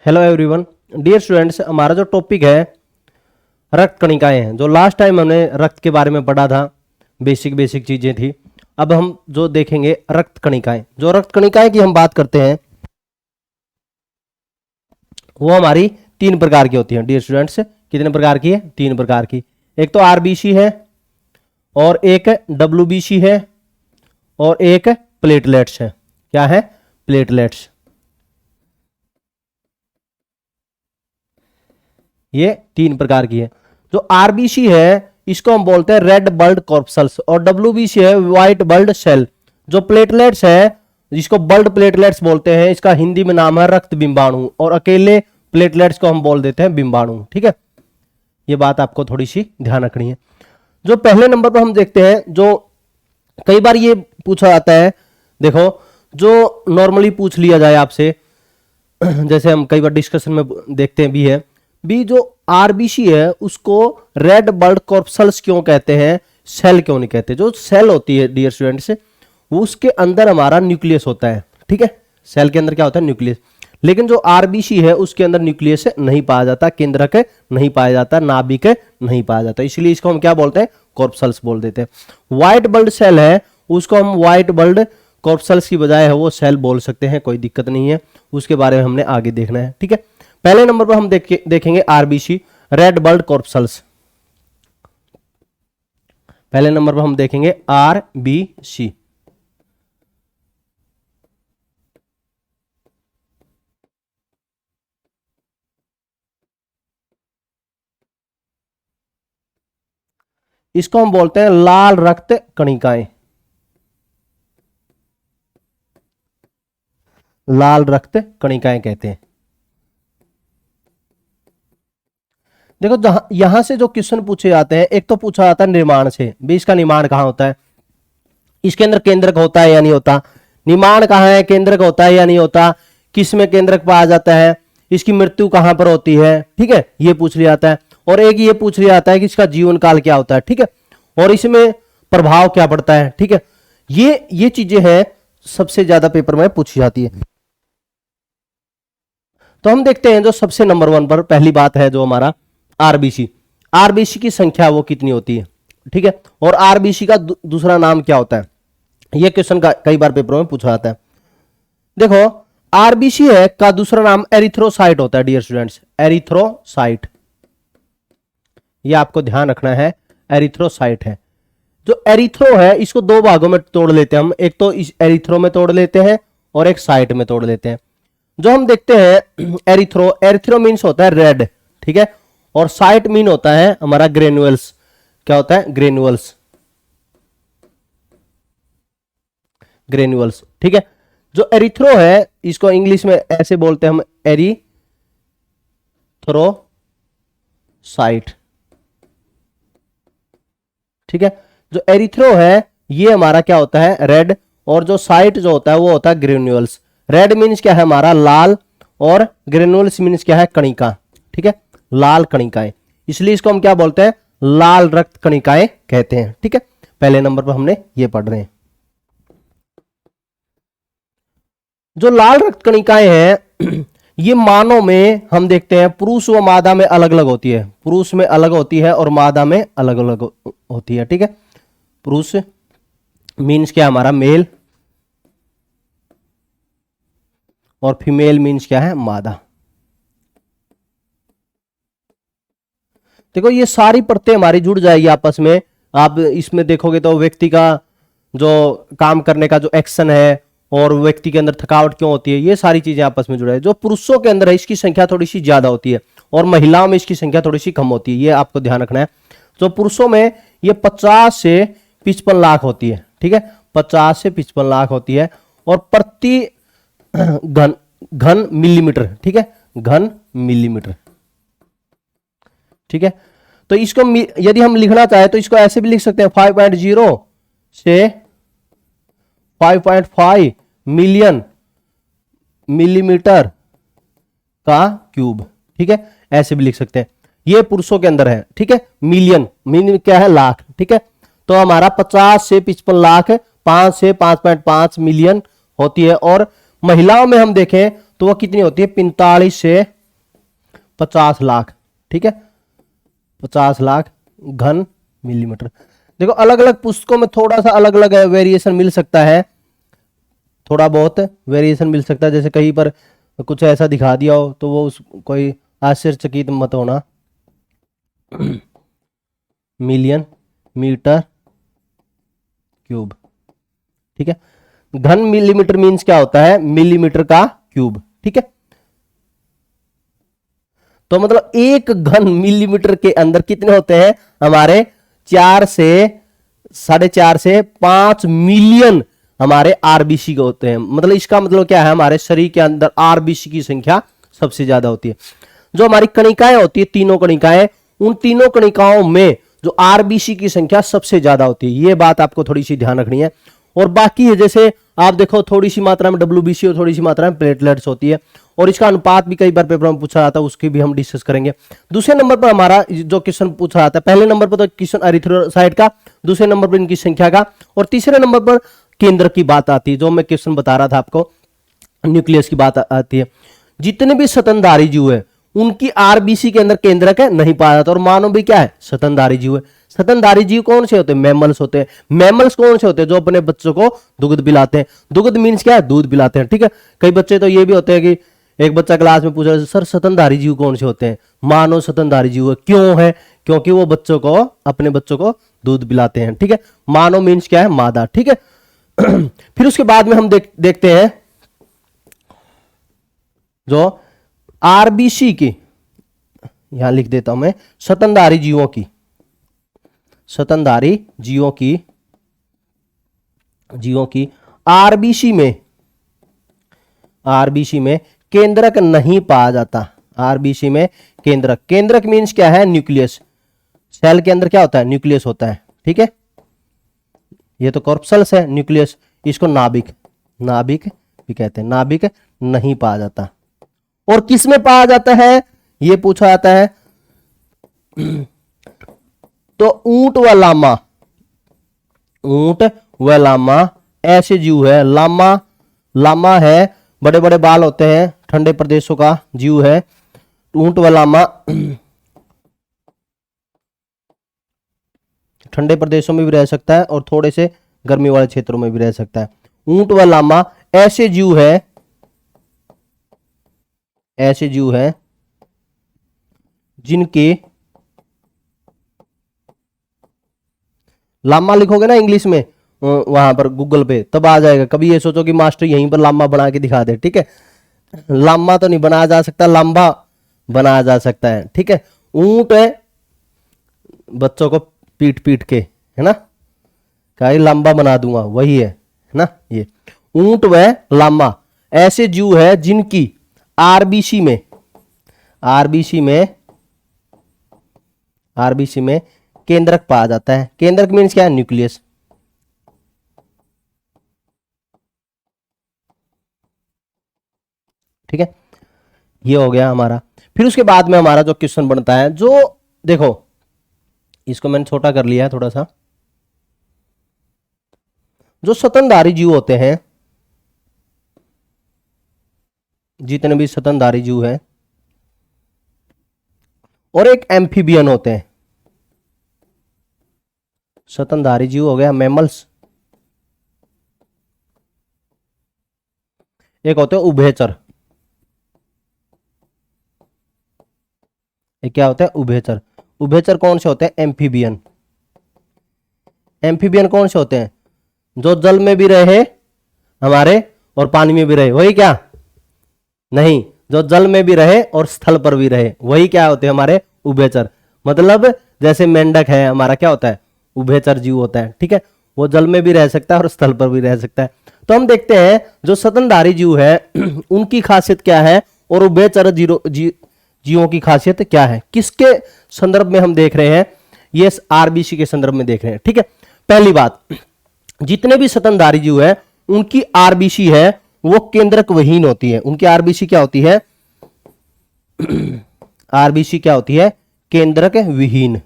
Hello everyone, dear students, हमारा जो topic है रक्त कणिकाएं हैं। जो लास्ट टाइम हमने रक्त के बारे में पढ़ा था, बेसिक चीजें थी। अब हम जो देखेंगे रक्त कणिकाएं। जो रक्त कणिकाएं की हम बात करते हैं वो हमारी 3 प्रकार की होती हैं। डियर स्टूडेंट्स, कितने प्रकार की है? 3 प्रकार की। एक तो आरबीसी है, और एक डब्ल्यूबीसी है, और एक प्लेटलेट्स है। क्या है? प्लेटलेट्स। ये 3 प्रकार की है। जो आरबीसी है इसको हम बोलते हैं रेड ब्लड कॉर्पसल्स, और डब्ल्यूबीसी है व्हाइट ब्लड सेल। जो प्लेटलेट्स है जिसको ब्लड प्लेटलेट्स बोलते हैं, इसका हिंदी में नाम है रक्त बिंबाणु, और अकेले प्लेटलेट्स को हम बोल देते हैं बिंबाणु। ठीक है, ये बात आपको थोड़ी सी ध्यान रखनी है। जो पहले नंबर पर हम देखते हैं, जो कई बार ये पूछा जाता है, देखो जो नॉर्मली पूछ लिया जाए आपसे, जैसे हम कई बार डिस्कशन में देखते हैं भी जो आरबीसी है उसको रेड ब्लड कॉर्पसल्स क्यों कहते हैं, सेल क्यों नहीं कहते? जो सेल होती है डियर स्टूडेंट्स, उसके अंदर हमारा न्यूक्लियस होता है। ठीक है, सेल के अंदर क्या होता है? न्यूक्लियस। लेकिन जो आरबीसी है उसके अंदर न्यूक्लियस नहीं पाया जाता, केंद्रक नहीं पाया जाता, नाभिक नहीं पाया जाता, इसलिए इसको हम क्या बोलते हैं? कॉर्पसल्स बोल देते हैं। व्हाइट ब्लड सेल है उसको हम व्हाइट ब्लड कॉर्पसल्स की बजाय है वो सेल बोल सकते हैं, कोई दिक्कत नहीं है। उसके बारे में हमने आगे देखना है। ठीक है, पहले नंबर पर हम देखेंगे आरबीसी, रेड ब्लड कॉर्पसल्स। पहले नंबर पर हम देखेंगे आरबीसी। इसको हम बोलते हैं लाल रक्त कणिकाएं। लाल रक्त कणिकाएं कहते हैं। देखो यहां से जो क्वेश्चन पूछे जाते हैं, एक तो पूछा जाता है निर्माण से, भी इसका निर्माण कहां होता है, इसके अंदर केंद्रक होता है या नहीं होता, निर्माण कहां है, केंद्रक होता है या नहीं होता, किस में केंद्रक पाया जाता है, इसकी मृत्यु कहां पर होती है। ठीक है, ये पूछ लिया जाता है। और एक ये पूछ लिया जाता है कि इसका जीवन काल क्या होता है। ठीक है, और इसमें प्रभाव क्या पड़ता है। ठीक है, ये चीजें हैं सबसे ज्यादा पेपर में पूछी जाती है। तो हम देखते हैं जो सबसे नंबर 1 पर पहली बात है, जो हमारा आरबीसी। आरबीसी की संख्या वो कितनी होती है। ठीक है, और आरबीसी का दूसरा नाम क्या होता है, यह क्वेश्चन कई बार पेपरों में पूछा जाता है। देखो आरबीसी है का दूसरा नाम एरिथ्रोसाइट होता है। डियर स्टूडेंट्स, एरिथ्रोसाइट, यह आपको ध्यान रखना है, एरिथ्रोसाइट है। जो एरिथ्रो है इसको 2 भागों में तोड़ लेते हैं हम, एक तो इस एरिथ्रो में तोड़ लेते हैं और एक साइट में तोड़ लेते हैं। जो हम देखते हैं एरिथ्रो मीन्स होता है रेड। ठीक है, और साइट मीन होता है हमारा ग्रेनुअल्स। क्या होता है? Granules, granules. ठीक है, जो एरिथ्रो है इसको इंग्लिश में ऐसे बोलते हैं हम, एरिथ्रोसाइट। ठीक है, जो एरिथ्रो है ये हमारा क्या होता है? रेड, और जो साइट जो होता है वो होता है ग्रेनुअल्स। रेड मीन्स क्या है? हमारा लाल, और ग्रेनुअल्स मीन्स क्या है? कणिका। ठीक है, लाल कणिकाएं, इसलिए इसको हम क्या बोलते हैं? लाल रक्त कणिकाएं कहते हैं। ठीक है, पहले नंबर पर हमने ये पढ़ रहे हैं। जो लाल रक्त कणिकाएं हैं ये मानव में हम देखते हैं पुरुष व मादा में अलग अलग होती है। पुरुष में अलग होती है और मादा में अलग अलग होती है। ठीक है, पुरुष मीन्स क्या? हमारा मेल, और फीमेल मीन्स क्या है? मादा। देखो ये सारी परतें हमारी जुड़ जाएगी आपस में। आप इसमें देखोगे तो व्यक्ति का जो काम करने का जो एक्शन है, और व्यक्ति के अंदर थकावट क्यों होती है, ये सारी चीजें आपस में जुड़ा है। जो पुरुषों के अंदर है इसकी संख्या थोड़ी सी ज्यादा होती है, और महिलाओं में इसकी संख्या थोड़ी सी कम होती है, ये आपको ध्यान रखना है। जो पुरुषों में ये 50 से 55 लाख होती है। ठीक है, 50 से 55 लाख होती है, और प्रति घन मिलीमीटर। ठीक है, घन मिलीमीटर। ठीक है, तो इसको यदि हम लिखना चाहे तो इसको ऐसे भी लिख सकते हैं, 5.0 से 5.5 मिलियन मिलीमीटर का क्यूब। ठीक है, ऐसे भी लिख सकते हैं। ये पुरुषों के अंदर है। ठीक है, मिलियन मीन क्या है? लाख। ठीक है, तो हमारा 50 से 55 लाख, 5 से 5.5 मिलियन होती है। और महिलाओं में हम देखें तो वह कितनी होती है? 45 से 50 लाख, ठीक है, 50 लाख घन मिलीमीटर। देखो अलग अलग पुस्तकों में थोड़ा सा अलग अलग वेरिएशन मिल सकता है, थोड़ा बहुत वेरिएशन मिल सकता है, जैसे कहीं पर कुछ ऐसा दिखा दिया हो तो वो कोई आश्चर्यचकित मत होना। मिलियन मीटर क्यूब, ठीक है। घन मिलीमीटर मींस क्या होता है, मिलीमीटर का क्यूब, ठीक है। तो मतलब एक घन मिलीमीटर के अंदर कितने होते हैं हमारे 4 से 4.5 से 5 मिलियन हमारे आरबीसी के होते हैं। मतलब इसका मतलब क्या है, हमारे शरीर के अंदर आरबीसी की संख्या सबसे ज्यादा होती है। जो हमारी कणिकाएं होती है, तीनों कणिकाएं, उन तीनों कणिकाओं में जो आरबीसी की संख्या सबसे ज्यादा होती है, ये बात आपको थोड़ी सी ध्यान रखनी है। और बाकी है जैसे आप देखो थोड़ी सी मात्रा में डब्ल्यूबीसी और थोड़ी सी मात्रा में प्लेटलेट्स होती है, और इसका अनुपात भी कई बार पेपर में पूछा जाता है, उसकी भी हम डिस्कस करेंगे। दूसरे नंबर पर हमारा जो क्वेश्चन पूछा जाता है, पहले नंबर पर तो क्वेश्चन एरिथ्रोसाइट का, दूसरे नंबर पर इनकी संख्या का, और तीसरे नंबर पर केंद्र की बात आती है। जो मैं क्वेश्चन बता रहा था आपको, न्यूक्लियस की बात आती है। जितने भी स्तनधारी जीव है उनकी आरबीसी के अंदर केंद्रक नहीं पाया जाता, और मानव भी क्या है, स्तनधारी जीव है। स्तनधारी जीव कौन से होते हैं, मैमल्स होते हैं। मैमल्स कौन से होते हैं, जो अपने बच्चों को दुग्ध पिलाते हैं। दुग्ध मीन्स क्या है, दूध पिलाते हैं, ठीक है। कई बच्चे तो ये भी होते हैं कि एक बच्चा क्लास में पूछ रहा है, सर स्तनधारी जीव कौन से होते हैं। मानव स्तनधारी जीव है। क्यों है, क्योंकि वो बच्चों को, अपने बच्चों को दूध पिलाते हैं, ठीक है। मानव मीन्स क्या है, मादा, ठीक है। फिर उसके बाद में हम देखते हैं जो आरबीसी की, यहां लिख देता हूं मैं, स्तनधारी जीवों की, स्तनधारी जीवों की आरबीसी में केंद्रक नहीं पाया जाता। आरबीसी में केंद्रक मीन्स क्या है, न्यूक्लियस। सेल के अंदर क्या होता है, न्यूक्लियस होता है, ठीक है। ये तो कॉर्पसल्स है, न्यूक्लियस, इसको नाभिक भी कहते हैं। नाभिक नहीं पाया जाता। और किस में पाया जाता है, यह पूछा जाता है। तो ऊंट व लामा ऐसे जीव है। लामा है, बड़े बड़े बाल होते हैं, ठंडे प्रदेशों का जीव है। ऊंट व लामा ठंडे प्रदेशों में भी रह सकता है और थोड़े से गर्मी वाले क्षेत्रों में भी रह सकता है। ऊंट व लामा ऐसे जीव है जिनके, लामा लिखोगे ना इंग्लिश में वहां पर गूगल पे, तब आ जाएगा। कभी ये सोचो कि मास्टर यहीं पर लामा बना के दिखा दे, ठीक है। लामा तो नहीं बनाया जा सकता, लांबा बनाया जा सकता है, ठीक है। ऊंट है, बच्चों को पीट के, है ना, कहीं लांबा बना दूंगा, वही है ना। ये ऊंट व लामा ऐसे जीव है जिनकी आरबीसी में केंद्रक पाया जाता है। केंद्रक मीन्स क्या है, न्यूक्लियस, ठीक है। ये हो गया हमारा। फिर उसके बाद में हमारा जो क्वेश्चन बनता है, जो देखो इसको मैंने छोटा कर लिया है थोड़ा सा। जो स्तनधारी जीव होते हैं, जितने भी स्तनधारी जीव है, और एक एम्फीबियन होते हैं। स्तनधारी जीव हो गया मैमल्स, एक होते हैं उभयचर। एक क्या होता है, उभयचर। उभयचर कौन से होते हैं, एम्फीबियन। एम्फीबियन कौन से होते हैं, जो जल में भी रहे हमारे और पानी में भी रहे, वही क्या, नहीं, जो जल में भी रहे और स्थल पर भी रहे, वही क्या होते हैं हमारे उभयचर। मतलब जैसे मेंढक है हमारा, क्या होता है, उभयचर जीव होता है, ठीक है। वो जल में भी रह सकता है और स्थल पर भी रह सकता है। तो हम देखते हैं जो स्तनधारी जीव है उनकी खासियत क्या है, और उभयचर जीवों की खासियत क्या है, किसके संदर्भ में हम देख रहे हैं, ये आरबीसी के संदर्भ में देख रहे हैं, ठीक है। पहली बात, जितने भी स्तनधारी जीव है उनकी आरबीसी है वो केंद्रक विहीन होती है। उनकी आरबीसी क्या होती है, आरबीसी क्या होती है, केंद्रक विहीन।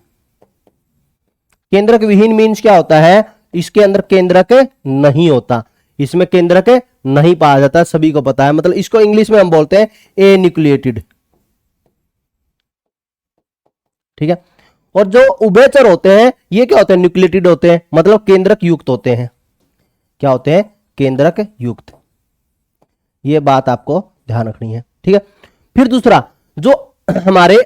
केंद्रक विहीन मीन्स क्या होता है, इसके अंदर केंद्रक नहीं होता, इसमें केंद्रक नहीं पाया जाता, सभी को पता है। मतलब इसको इंग्लिश में हम बोलते हैं ए न्यूक्लिएटेड। ठीक है। और जो उभयचर होते हैं ये क्या होते हैं, न्यूक्लियोटिड होते हैं, मतलब केंद्रक युक्त होते हैं। क्या होते हैं, केंद्रक युक्त। ये बात आपको ध्यान रखनी है, ठीक है। फिर दूसरा, जो हमारे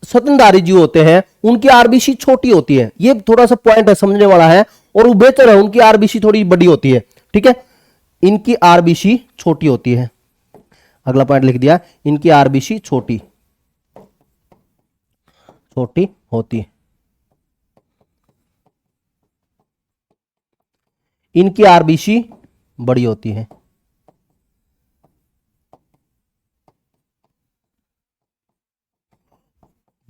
स्तनधारी जीव होते हैं उनकी आरबीसी छोटी होती है, ये थोड़ा सा पॉइंट है समझने वाला है। और उभयचर है उनकी आरबीसी थोड़ी बड़ी होती है, ठीक है। इनकी आरबीसी छोटी होती है, अगला पॉइंट लिख दिया, इनकी आरबीसी छोटी छोटी होती है, इनकी आरबीसी बड़ी होती है।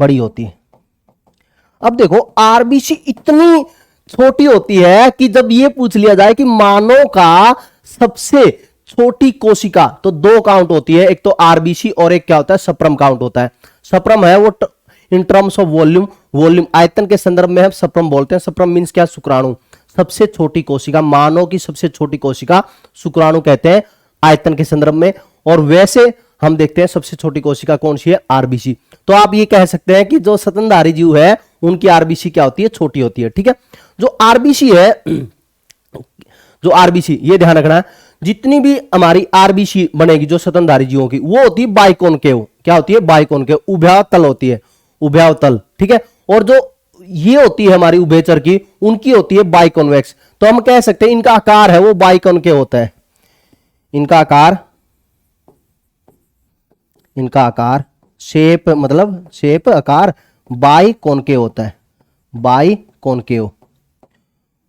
बड़ी होती है। अब देखो आरबीसी इतनी छोटी होती है कि जब ये पूछ लिया जाए कि मानव का सबसे छोटी कोशिका, तो दो काउंट होती है, एक तो आरबीसी और एक क्या होता है, सप्रम काउंट होता है। सप्रम है वो इन टर्म्स ऑफ वॉल्यूम आयतन के संदर्भ में हम सप्रम बोलते हैं। सप्रम मींस क्या, शुक्राणु। सबसे छोटी कोशिका, मानव की सबसे छोटी कोशिका शुक्राणु कहते हैं आयतन के संदर्भ में। और वैसे हम देखते हैं सबसे छोटी कोशिका कौन सी है, आरबीसी। तो आप ये कह सकते हैं कि जो स्तनधारी जीव है उनकी आरबीसी क्या होती है, छोटी होती है, ठीक है। जो आरबीसी है, जो आरबीसी, ये ध्यान रखना है, जितनी भी हमारी आरबीसी बनेगी जो स्तनधारी जीवों की, वो होती है बाइकॉनकेव। क्या होती है, बाइकॉनकेव, उभयतल होती है, उभयतल, ठीक है। और जो ये होती है हमारी उभयचर की, उनकी होती है बाइकॉन्वेक्स। तो हम कह सकते हैं इनका आकार है वो बाइकॉनकेव होता है। इनका आकार शेप, मतलब शेप, आकार बाइकॉनकेव होता है, बाइकॉनकेव,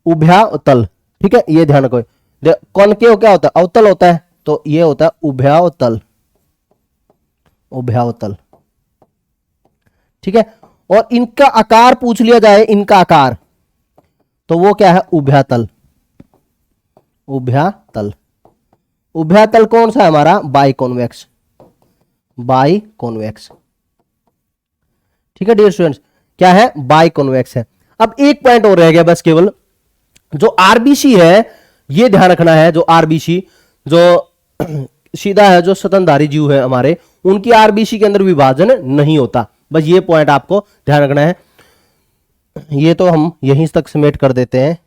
उभयतल, ठीक है। ये ध्यान रखो, कॉनकेव क्या होता है, अवतल होता है, तो ये होता है उभयतल, उभयतल, ठीक है। और इनका आकार पूछ लिया जाए, इनका आकार, तो वो क्या है, उभयतल, उभयतल। उभयतल कौन सा है हमारा, बाइकॉन्वेक्स, बाइकॉन्वेक्स, ठीक है डियर स्टूडेंट्स, क्या है, बाइकॉन्वेक्स है। अब एक पॉइंट और रह गया बस, केवल जो आरबीसी है, ये ध्यान रखना है, जो आरबीसी जो सीधा है, जो स्तनधारी जीव है हमारे, उनकी आरबीसी के अंदर विभाजन नहीं होता। बस ये पॉइंट आपको ध्यान रखना है। ये तो हम यहीं तक समेट कर देते हैं,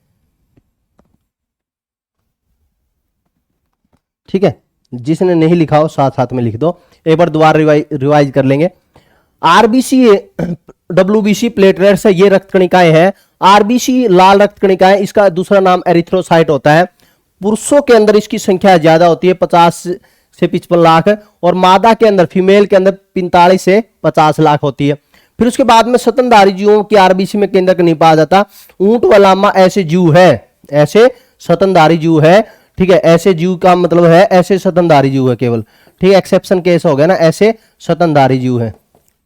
ठीक है। जिसने नहीं लिखा हो साथ साथ में लिख दो, एक बार दोबारा रिवाइज कर लेंगे। आरबीसी, डब्ल्यूबीसी प्लेटलेट्स है, ये रक्त कणिकाएं हैं। आरबीसी लाल रक्त कणिकाएं, इसका दूसरा नाम एरिथ्रोसाइट होता है। पुरुषों के अंदर इसकी संख्या ज्यादा होती है, 50 से 55 लाख, और मादा के अंदर, फीमेल के अंदर 45 से 50 लाख होती है। फिर उसके बाद में स्तनधारी जीवों की आरबीसी में केंद्रक नहीं पाया जाता। ऊंट व लामा ऐसे जीव है, ऐसे स्तनधारी जीव है, ठीक है। ऐसे जीव का मतलब है ऐसे स्तनधारी जीव है केवल, ठीक है। एक्सेप्शन केस हो गया ना, ऐसे स्तनधारी जीव है,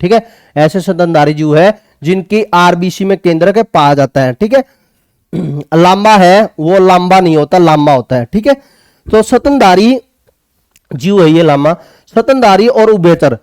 ठीक है। ऐसे स्तनधारी जीव है जिनकी आरबीसी में केंद्रक पाया जाता है, ठीक है। लांबा है वो लांबा नहीं होता, लांबा होता है, ठीक है। तो स्तनधारी जीव है ये लांबा। स्तनधारी और उभयचर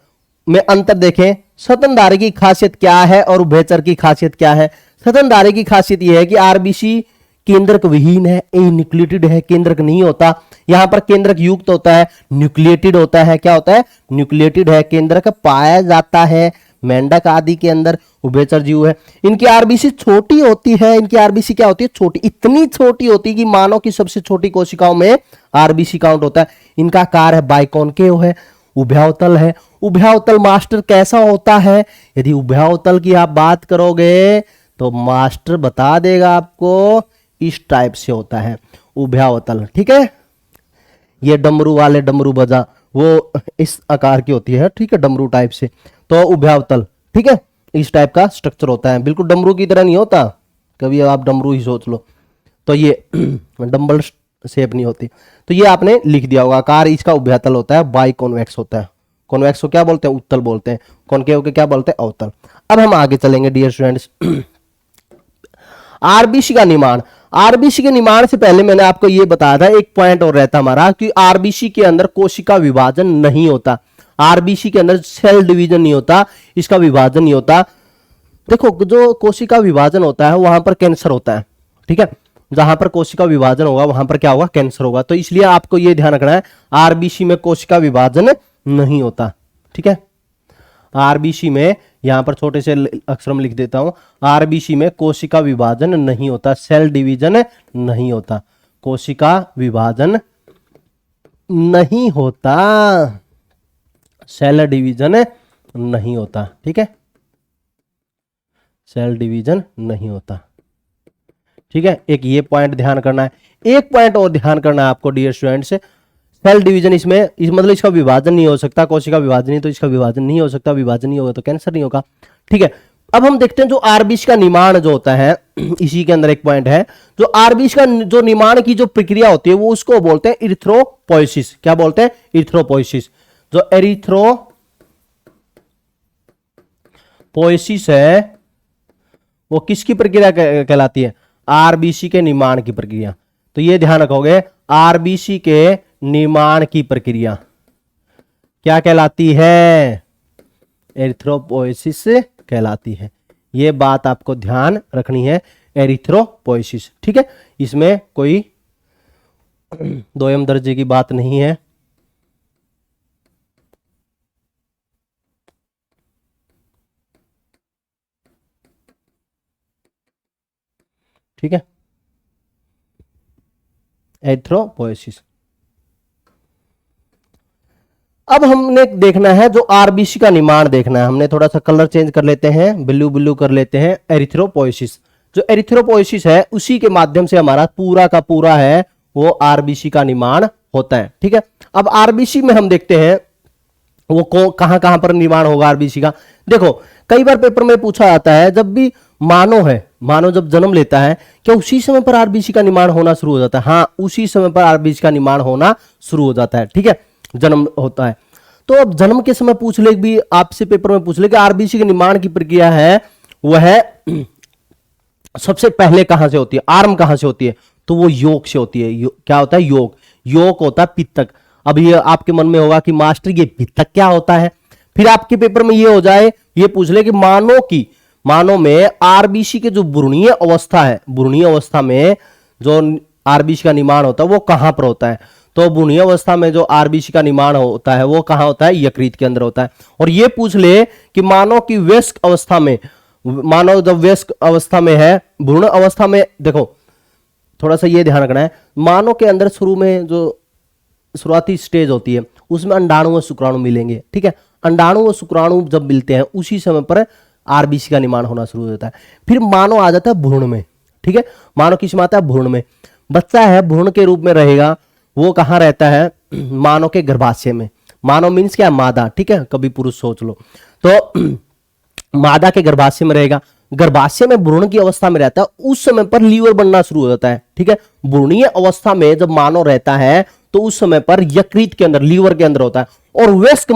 में अंतर देखें, स्तनधारी की खासियत क्या है और उभयचर की खासियत क्या है। स्तनधारी की खासियत यह है कि आरबीसी केंद्रक विहीन है, न्यूक्लियोटिड है, केंद्रक नहीं होता। यहां पर केंद्रक युक्त होता है, न्यूक्लियोटिड होता है। क्या होता है, न्यूक्लियोटिड है, केंद्रक पाया जाता है मेंढक आदि के अंदर, उभयचर जीव है। इनकी आरबीसी छोटी होती है, इनकी आरबीसी क्या होती है, छोटी, इतनी छोटी होती है कि मानव की सबसे छोटी कोशिकाओं में आरबीसी काउंट होता है। इनका आकार है बाइकॉनकेव है, उभयतल है। उभयतल मास्टर कैसा होता है, यदि उभयतल की आप बात करोगे तो मास्टर बता देगा आपको, इस टाइप से होता है उभयतल, ठीक है। ये डमरू वाले, डमरू बजा, वो इस आकार की होती है, ठीक है, डमरू टाइप से, तो उभयतल, ठीक है। इस टाइप का स्ट्रक्चर होता है, बिल्कुल डमरू की तरह नहीं होता, कभी आप डमरू ही सोच लो, तो ये डम्बल शेप नहीं होती। तो ये आपने लिख दिया होगा, आकार इसका उभयतल होता है, बाइकॉन्वेक्स होता है। कॉन्वेक्स को क्या बोलते हैं, उत्तल बोलते हैं। कॉनकेव के क्या बोलते हैं, अवतल। अब हम आगे चलेंगे डियर स्टूडेंट्स। आरबीसी का निर्माण, आरबीसी के निर्माण से पहले मैंने आपको यह बताया था, एक पॉइंट और रहता हमारा कि आरबीसी के अंदर कोशिका विभाजन नहीं होता। आरबीसी के अंदर सेल डिवीजन नहीं होता, इसका विभाजन नहीं होता। देखो जो कोशिका विभाजन होता है वहां पर कैंसर होता है, ठीक है। जहां पर कोशिका विभाजन होगा वहां पर क्या होगा, कैंसर होगा। तो इसलिए आपको यह ध्यान रखना है, आरबीसी में कोशिका विभाजन नहीं होता, ठीक है। आरबीसी में यहां पर छोटे से अक्षर में लिख देता हूं, आरबीसी में कोशिका विभाजन नहीं होता, सेल डिवीजन नहीं होता, कोशिका विभाजन नहीं होता, सेल डिवीजन नहीं होता। ठीक है, सेल डिवीजन नहीं होता। ठीक है, एक ये पॉइंट ध्यान करना है। एक पॉइंट और ध्यान करना है आपको डियर स्टूडेंट्स, सेल डिवीजन इसमें मतलब इसका विभाजन नहीं हो सकता, कोशिका विभाजन नहीं तो इसका विभाजन नहीं हो सकता, विभाजन नहीं होगा तो कैंसर नहीं होगा। ठीक है, अब हम देखते हैं जो आरबीसी का निर्माण जो होता है, इसी के अंदर एक पॉइंट है, जो आरबीसी का जो निर्माण की जो प्रक्रिया होती है वो उसको बोलते हैं इरिथ्रोपोइसिस। क्या बोलते हैं? इरिथ्रोपोइसिस। जो एरिथ्रोपोइसिस है वो किसकी प्रक्रिया कहलाती है? आरबीसी के निर्माण की प्रक्रिया। तो ये ध्यान रखोगे, आरबीसी के निर्माण की प्रक्रिया क्या कहलाती है? एरिथ्रोपोइसिस कहलाती है। ये बात आपको ध्यान रखनी है, एरिथ्रोपोइसिस। ठीक है, इसमें कोई दोयम दर्जे की बात नहीं है। ठीक है, एरिथ्रोपोइसिस। अब हमने देखना है जो आरबीसी का निर्माण देखना है, हमने थोड़ा सा कलर चेंज कर लेते हैं, ब्लू ब्लू कर लेते हैं। एरिथ्रोपोइसिस, जो एरिथ्रोपोइसिस है उसी के माध्यम से हमारा पूरा का पूरा है वो आरबीसी का निर्माण होता है। ठीक है, अब आरबीसी में हम देखते हैं वो कहां कहां पर निर्माण होगा आरबीसी का। देखो कई बार पेपर में पूछा जाता है, जब भी मानव जब जन्म लेता है क्या उसी समय पर आरबीसी का निर्माण होना शुरू हो जाता है? हाँ, उसी समय पर आरबीसी का निर्माण होना शुरू हो जाता है। ठीक है, जन्म होता है तो अब जन्म के समय पूछ ले भी, आपसे पेपर में पूछ ले कि आरबीसी के निर्माण की प्रक्रिया है वह सबसे पहले कहां से होती है, आरंभ कहां से होती है? तो वो योग से होती है। क्या होता है? योग होता है पित्तक। अब ये आपके मन में होगा कि मास्टर ये पित्तक क्या होता है? फिर आपके पेपर में ये हो जाए, ये पूछ ले कि मानव में आरबीसी के जो भ्रूणीय अवस्था है, भ्रूणीय अवस्था में जो आरबीसी का निर्माण होता है वो कहां पर होता है? तो भ्रूणीय अवस्था में जो आरबीसी का निर्माण होता है वो कहां होता है? यकृत के अंदर होता है। और ये पूछ ले कि मानव की वयस्क अवस्था में, मानव जब वयस्क अवस्था में है, भ्रूण अवस्था में, देखो थोड़ा सा ये ध्यान रखना है, मानव के अंदर शुरू में जो शुरुआती स्टेज होती है उसमें अंडाणु व शुक्राणु मिलेंगे। ठीक है, अंडाणु व शुक्राणु जब मिलते हैं उसी समय पर आरबीसी का निर्माण होना शुरू हो जाता है। फिर मानव आ जाता है भ्रूण में। ठीक है, मानव किस में आता है? भ्रूण में। बच्चा है भ्रूण के रूप में रहेगा, वो कहां रहता है? मानव के गर्भाशय में। मानव मीन्स क्या? मादा। ठीक है, कभी पुरुष सोच लो तो मादा के गर्भाशय में रहेगा, गर्भाशय में भ्रूण की अवस्था में रहता है, उस समय पर लीवर बनना शुरू हो जाता है। ठीक है, भ्रूणीय अवस्था में जब मानव रहता है तो उस समय पर यकृत के अंदर, लीवर के अंदर होता है। और वयस्क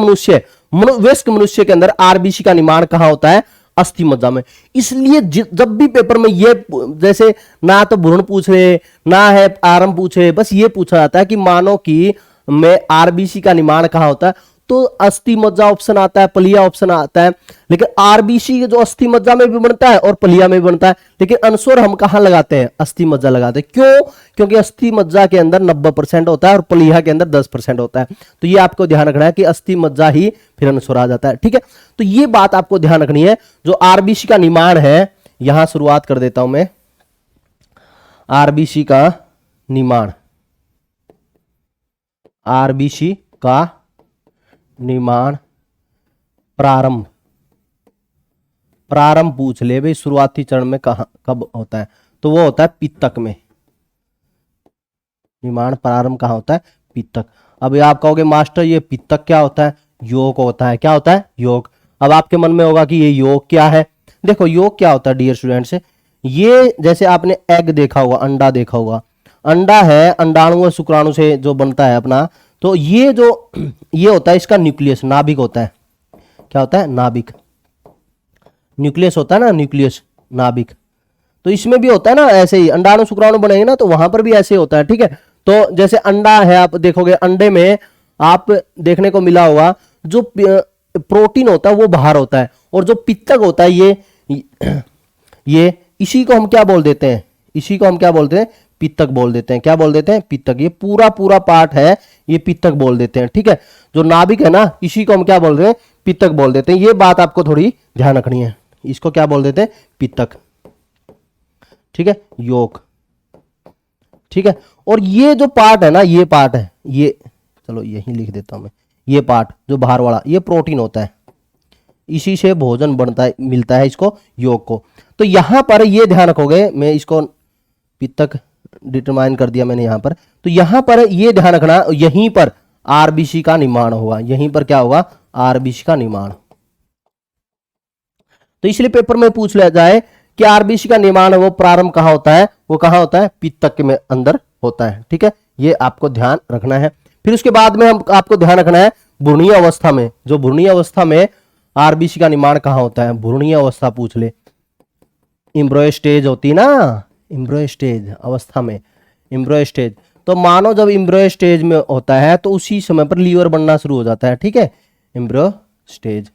मनुष्य के अंदर आरबीसी का निर्माण कहां होता है? अस्थि मज्जा में। इसलिए जब भी पेपर में ये जैसे ना तो भ्रूण पूछ रहे ना है आरंभ पूछे, बस ये पूछा जाता है कि मानव की में आरबीसी का निर्माण कहां होता है, तो अस्थि मज्जा ऑप्शन आता है, पलिया ऑप्शन आता है। लेकिन आरबीसी जो अस्थि मज्जा में भी बनता है और पलिया में भी बनता है, लेकिन अनुस्वर हम कहां लगाते हैं? अस्थि मज्जा लगाते हैं। क्यों? क्योंकि अस्थि मज्जा के अंदर 90% होता है और पलिया के अंदर 10% होता है। तो ये आपको ध्यान रखना है कि अस्थि मज्जा ही फिर अनुस्वर आ जाता है। ठीक है, तो ये बात आपको ध्यान रखनी है। जो आरबीसी का निर्माण है, यहां शुरुआत कर देता हूं मैं, आरबीसी का निर्माण, आरबीसी का निर्माण प्रारंभ पूछ ले भाई, शुरुआती चरण में कब होता है? तो वो होता है पित्तक में। निर्माण प्रारंभ कहां होता है? पित्तक। अब आप कहोगे मास्टर ये पित्तक क्या होता है? योग होता है। क्या होता है? योग। अब आपके मन में होगा कि ये योग क्या है? देखो योग क्या होता है डियर स्टूडेंट्स, ये जैसे आपने एग देखा होगा, अंडा देखा होगा, अंडा है अंडाणु व शुक्राणु से जो बनता है अपना, तो ये होता है इसका न्यूक्लियस, नाभिक होता है। क्या होता है? नाभिक। न्यूक्लियस होता है ना, न्यूक्लियस, नाभिक। तो इसमें भी होता है ना ऐसे ही, अंडाणु शुक्राणु बनेंगे ना तो वहां पर भी ऐसे होता है। ठीक है, तो जैसे अंडा है, आप देखोगे अंडे में आप देखने को मिला होगा जो प्रोटीन होता है वो बाहर होता है, और जो पित्तक होता है ये इसी को हम क्या बोल देते हैं? इसी को हम क्या बोलते हैं? पित्तक बोल देते हैं। क्या बोल देते हैं? पित्तक। ये पूरा पूरा पार्ट है, ये पित्तक बोल देते हैं। ठीक है, जो नाभिक है ना, इसी को हम क्या बोल रहे हैं? पित्तक बोल देते हैं। ये बात आपको थोड़ी ध्यान रखनी है। इसको क्या बोल देते हैं? पित्तक। ठीक है, योक। ठीक है, और ये जो पार्ट है ना, ये पार्ट है, ये चलो यही लिख देता हूं मैं, ये पार्ट जो बाहर वाला, ये प्रोटीन होता है, इसी से भोजन बनता है, मिलता है इसको, योग को। तो यहां पर ये ध्यान रखोगे, मैं इसको पित्तक डिटरमाइन कर दिया मैंने यहां पर, तो यहां पर ये ध्यान रखना, यहीं पर आरबीसी का निर्माण होगा। यहीं पर क्या होगा? आरबीसी का निर्माण। तो इसलिए पेपर में पूछ लिया जाए कि आरबीसी का निर्माण है वो प्रारंभ कहां होता है? वो कहां होता है? पित्तक के में अंदर होता है। ठीक है, ये आपको ध्यान रखना है। फिर उसके बाद में हम आपको ध्यान रखना है भ्रूणीय अवस्था में, जो भ्रूणीय अवस्था में आरबीसी का निर्माण कहां होता है? भ्रूणीय अवस्था पूछ ले, एम्ब्रॉय स्टेज होती है ना, एम्ब्रॉय स्टेज अवस्था में, एम्ब्रॉय स्टेज। तो मानो जब एम्ब्रॉय स्टेज में होता है तो उसी समय पर लीवर बनना शुरू हो जाता है। ठीक है, एम्ब्रॉय स्टेज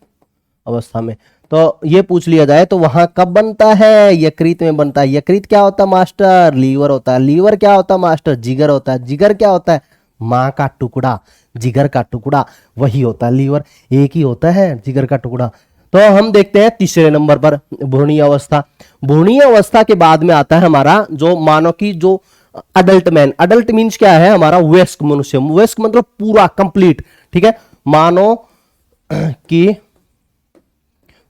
अवस्था में। तो ये पूछ लिया जाए तो वहां कब बनता है? यकृत में बनता है। यकृत क्या होता है मास्टर? लीवर होता है। लीवर क्या होता है मास्टर? जिगर होता है। जिगर क्या होता है? मां का टुकड़ा, जिगर का टुकड़ा, वही होता है लीवर। एक ही होता है जिगर का टुकड़ा। तो हम देखते हैं तीसरे नंबर पर भ्रूणीय अवस्था। भ्रूणीय अवस्था के बाद में आता है हमारा जो मानव की जो अडल्ट मैन। अडल्ट मीन्स क्या है? हमारा वयस्क मनुष्य। वयस्क मतलब पूरा कंप्लीट। ठीक है, मानव की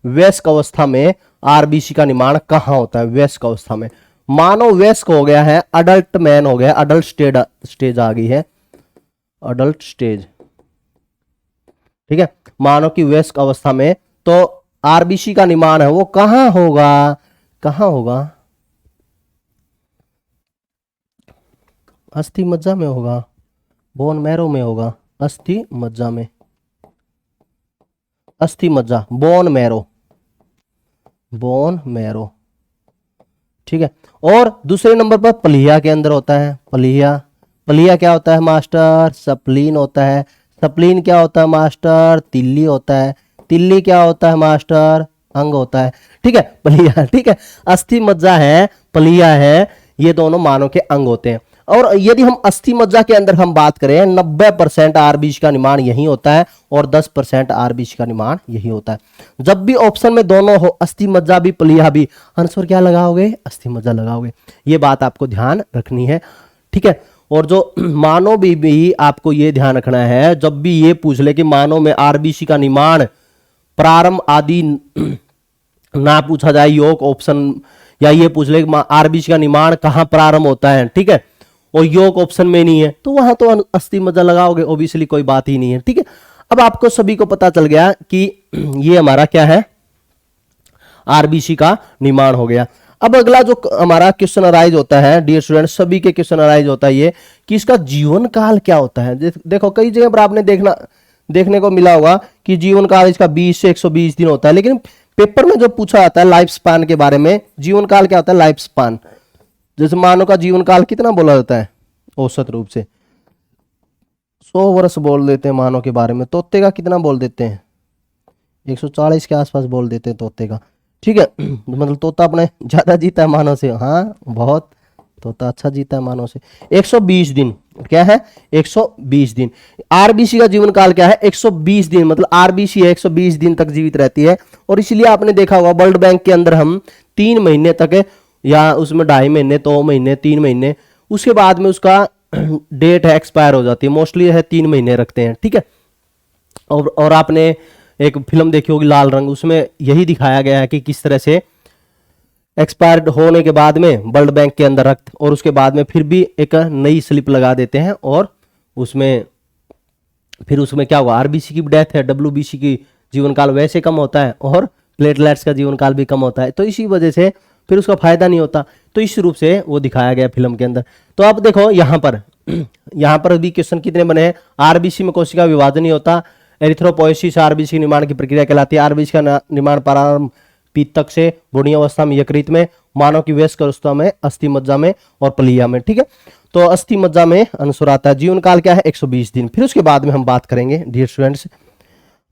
वयस्क अवस्था में आरबीसी का निर्माण कहां होता है? वयस्क अवस्था में। मानव वयस्क हो गया है, अडल्ट मैन हो गया, अडल्ट स्टेज आ गई है, अडल्ट स्टेज। ठीक है, मानव की वयस्क अवस्था में तो आरबीसी का निर्माण है वो कहां होगा? कहां होगा? अस्थि मज्जा में होगा, बोन मैरो में होगा, अस्थि मज्जा में, अस्थि मज्जा, बोन मैरो, बोन मैरो। ठीक है, और दूसरे नंबर पर पलिया के अंदर होता है। पलिया, पलिया क्या होता है मास्टर? सप्लीन होता है। सप्लीन क्या होता है मास्टर? तिल्ली होता है। तिल्ली क्या होता है मास्टर? अंग होता है। ठीक है, पलिया। ठीक है, अस्थि मज्जा है, पलिया है, ये दोनों मानव के अंग होते हैं। और यदि हम अस्थि मज्जा के अंदर हम बात करें, 90% आरबीसी का निर्माण यही होता है और 10% आरबीसी का निर्माण यही होता है। जब भी ऑप्शन में दोनों हो, अस्थि मज्जा भी पलिया भी, आंसर क्या लगाओगे? अस्थि मज्जा लगाओगे। ये बात आपको ध्यान रखनी है। ठीक है, और जो मानव भी आपको ये ध्यान रखना है, जब भी ये पूछ ले कि मानव में आरबीसी का निर्माण प्रारंभ आदि ना पूछा जाए योग ऑप्शन, या ये पूछ ले आरबीसी का निर्माण कहां प्रारंभ होता है, ठीक है, और योग ऑप्शन में नहीं है, तो वहां तो अस्थि मज्जा लगाओगे, ऑब्वियसली कोई बात ही नहीं है। ठीक है, अब आपको सभी को पता चल गया कि ये हमारा क्या है? आरबीसी का निर्माण हो गया। अब अगला जो हमारा क्वेश्चन अराइज होता है डियर स्टूडेंट, सभी के क्वेश्चन अराइज होता है ये कि इसका जीवन काल क्या होता है। देखो कई जगह पर आपने देखने को मिला होगा कि जीवन काल इसका 20 से 120 दिन होता है, लेकिन पेपर में जो पूछा जाता है लाइफ स्पान के बारे में, जीवन काल क्या होता है? Life span. जैसे मानव का जीवन काल कितना बोला जाता है औसत रूप से? 100 वर्ष बोल देते हैं मानव के बारे में। तोते का कितना बोल देते हैं? 140 के आसपास बोल देते हैं तोते का। ठीक है, मतलब तोता अपने ज्यादा जीता है मानव से। हाँ, बहुत तोता अच्छा जीता है मानव से। 120 दिन क्या है? 120 दिन। आरबीसी का जीवन काल क्या है? 120 दिन, मतलब आरबीसी है 120 दिन तक जीवित रहती है। और इसलिए आपने देखा होगा वर्ल्ड बैंक के अंदर हम 3 महीने तक, या उसमें 2.5 महीने, 2 महीने, 3 महीने, उसके बाद में उसका डेट है एक्सपायर हो जाती है, मोस्टली है 3 महीने रखते हैं। ठीक है, और आपने एक फिल्म देखी होगी लाल रंग, उसमें यही दिखाया गया है कि किस तरह से एक्सपायर्ड होने के बाद में वर्ल्ड बैंक के अंदर रख, और उसके बाद में फिर भी एक नई स्लिप लगा देते हैं, और उसमें फिर उसमें क्या हुआ? आरबीसी की डेथ है, डब्ल्यूबीसी की जीवन काल वैसे कम होता है, और प्लेटलेट्स का जीवन काल भी कम होता है, तो इसी वजह से फिर उसका फायदा नहीं होता। तो इस रूप से वो दिखाया गया फिल्म के अंदर। तो आप देखो यहाँ पर भी क्वेश्चन कितने बने हैं? आरबीसी में कोशिका विभाजन नहीं होता, एरिथ्रोपोएसिस आरबीसी निर्माण की प्रक्रिया कहलाती है। आरबीसी का निर्माण प्रारंभ पित्तक से, भ्रूणीय अवस्था में यकृत में, मानव की वयस्क अवस्था में अस्थि मज्जा में, और पलिया में। ठीक है, तो अस्थि मज्जा में अनुसार आता है। जीवन काल क्या है? 120 दिन। फिर उसके बाद में हम बात करेंगे डियर स्टूडेंट्स।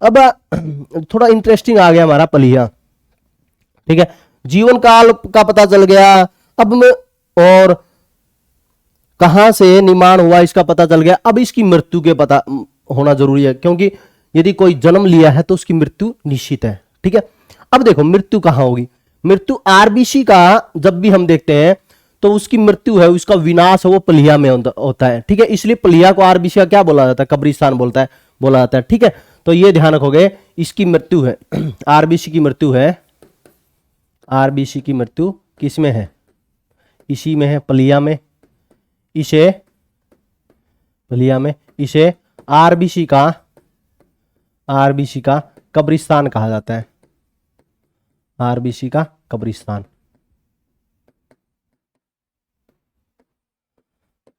अब थोड़ा इंटरेस्टिंग आ गया हमारा पलिया। ठीक है, जीवन काल का पता चल गया। अब मैं और कहां से निर्माण हुआ इसका पता चल गया। अब इसकी मृत्यु के पता होना जरूरी है, क्योंकि यदि कोई जन्म लिया है तो उसकी मृत्यु निश्चित है। ठीक है, अब देखो मृत्यु कहां होगी। मृत्यु आरबीसी का जब भी हम देखते हैं तो उसकी मृत्यु है, उसका विनाश है वो प्लीहा में होता है। ठीक है, इसलिए प्लीहा को आरबीसी का क्या बोला जाता है, कब्रिस्तान बोला जाता है। ठीक है, तो ये ध्यान रखोगे, इसकी मृत्यु है आरबीसी की मृत्यु है, आरबीसी की मृत्यु किसमें है, इसी में है, प्लीहा में, इसे प्लीहा में, इसे आरबीसी का कब्रिस्तान कहा जाता है, आरबीसी का कब्रिस्तान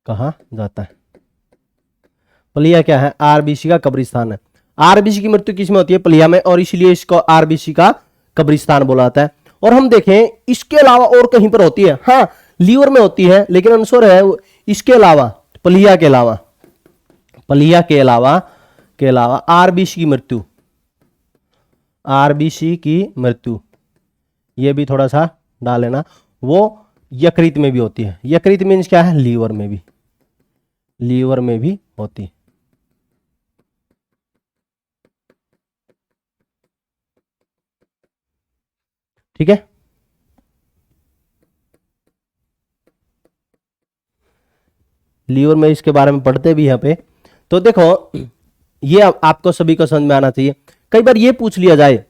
कहा जाता है। प्लीहा क्या है, आरबीसी का कब्रिस्तान है। आरबीसी की मृत्यु किसमें होती है, प्लीहा में, और इसलिए इसको आरबीसी का कब्रिस्तान बोला जाता है। और हम देखें इसके अलावा और कहीं पर होती है, हाँ लीवर में होती है, लेकिन आंसर है इसके अलावा, प्लीहा के अलावा, प्लीहा के अलावा आरबीसी की मृत्यु, आरबीसी की मृत्यु ये भी थोड़ा सा डाल लेना, वो यकृत में भी होती है। यकृत मीन्स क्या है, लीवर में भी, लीवर में भी होती है। ठीक है, लीवर में इसके बारे में पढ़ते भी यहाँ पे। तो देखो ये आपको सभी को समझ में आना चाहिए। कई बार ये पूछ लिया जाए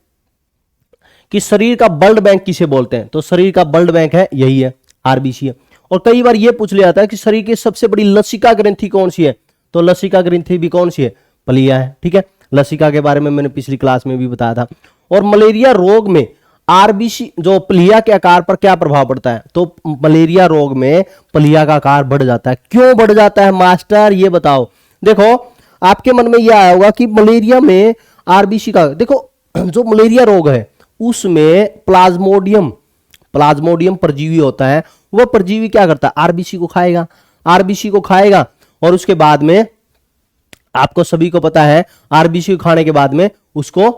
कि शरीर का ब्लड बैंक किसे बोलते हैं, तो शरीर का ब्लड बैंक है यही है, आरबीसी है। और कई बार ये पूछ लिया जाता है कि शरीर की सबसे बड़ी लसिका ग्रंथि कौन सी है, तो लसिका ग्रंथि भी कौन सी है, प्लीहा है। ठीक है, लसिका के बारे में मैंने पिछली क्लास में भी बताया था। और मलेरिया रोग में आरबीसी जो प्लीहा के आकार पर क्या प्रभाव पड़ता है, तो मलेरिया रोग में प्लीहा का आकार बढ़ जाता है। क्यों बढ़ जाता है मास्टर, ये बताओ। देखो आपके मन में यह आया होगा कि मलेरिया में आरबीसी का, देखो जो मलेरिया रोग है उसमें प्लाज्मोडियम परजीवी होता है। वह परजीवी क्या करता है, आरबीसी को खाएगा, आरबीसी को खाएगा, और उसके बाद में आपको सभी को पता है आरबीसी को खाने के बाद में उसको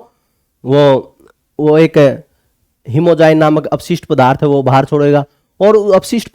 वो एक हीमोजाइन नामक अपशिष्ट पदार्थ है वो बाहर छोड़ेगा, और अपशिष्ट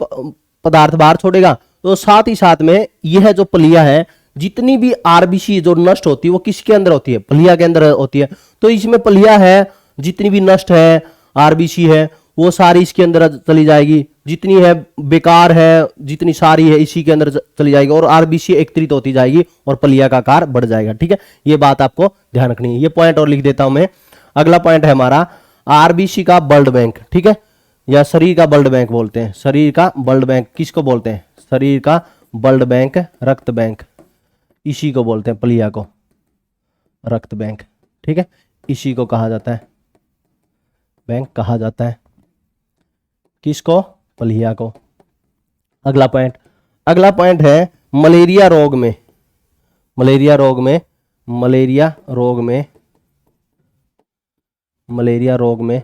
पदार्थ बाहर छोड़ेगा तो साथ ही साथ में यह जो प्लीहा है, जितनी भी आरबीसी जो नष्ट होती है वो किसके अंदर होती है, प्लीहा के अंदर होती है। तो इसमें प्लीहा है, जितनी भी नष्ट है आरबीसी है वो सारी इसके अंदर चली जाएगी, जितनी है बेकार है, जितनी सारी है इसी के अंदर चली जाएगी, और आरबीसी एकत्रित होती जाएगी और प्लीहा का आकार बढ़ जाएगा। ठीक है, ये बात आपको ध्यान रखनी है। ये पॉइंट और लिख देता हूं मैं। अगला पॉइंट है हमारा आरबीसी का ब्लड बैंक। ठीक है, या शरीर का ब्लड बैंक बोलते हैं, शरीर का ब्लड बैंक किसको बोलते हैं, शरीर का ब्लड बैंक, रक्त बैंक, इसी को बोलते हैं, प्लीहा को रक्त बैंक। ठीक है, इसी को कहा जाता है बैंक कहा जाता है, किसको, प्लीहा को। अगला पॉइंट है मलेरिया रोग में, मलेरिया रोग में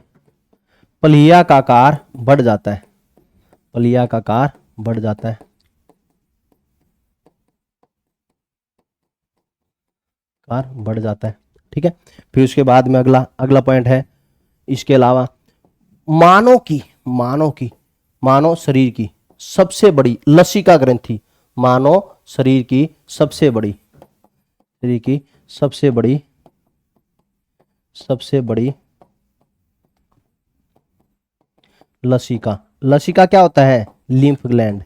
प्लीहा का आकार बढ़ जाता है, प्लीहा का आकार बढ़ जाता है, आकार बढ़ जाता है। ठीक है, फिर उसके बाद में अगला पॉइंट है, इसके अलावा मानव शरीर की सबसे बड़ी लसिका ग्रंथि, मानव शरीर की सबसे बड़ी लसिका क्या होता है, लिम्फ ग्लैंड,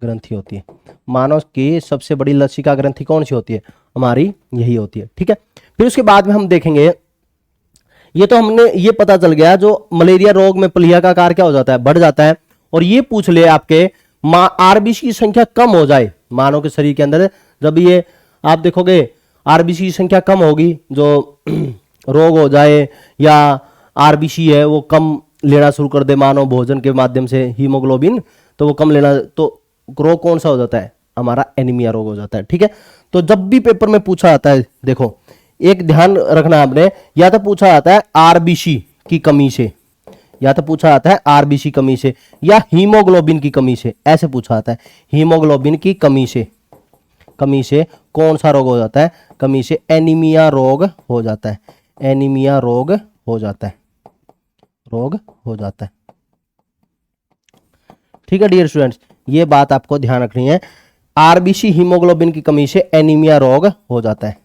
ग्रंथि होती है। मानव की सबसे बड़ी लसिका ग्रंथि कौन सी होती है, हमारी यही होती है। ठीक है, फिर उसके बाद में हम देखेंगे, ये तो हमने ये पता चल गया जो मलेरिया रोग में प्लीहा का आकार क्या हो जाता है, बढ़ जाता है। और ये पूछ ले आपके आरबीसी की संख्या कम हो जाए मानव के शरीर के अंदर, जब ये आप देखोगे आरबीसी की संख्या कम होगी, जो रोग हो जाए या आरबीसी है वो कम लेना शुरू कर दे मानव भोजन के माध्यम से, हीमोग्लोबिन तो वो कम लेना, तो रोग कौन सा हो जाता है, हमारा एनीमिया रोग हो जाता है। ठीक है, तो जब भी पेपर में पूछा जाता है, देखो एक ध्यान रखना आपने, या तो पूछा जाता है आरबीसी की कमी से, या तो पूछा जाता है आरबीसी कमी से, या हीमोग्लोबिन की कमी से, ऐसे पूछा जाता है। हीमोग्लोबिन की कमी से कौन सा रोग हो जाता है, कमी से एनीमिया रोग हो जाता है, एनीमिया रोग हो जाता है, रोग हो जाता है। ठीक है डियर स्टूडेंट्स, ये बात आपको ध्यान रखनी है। आरबीसी हीमोग्लोबिन की कमी से एनीमिया रोग हो जाता है।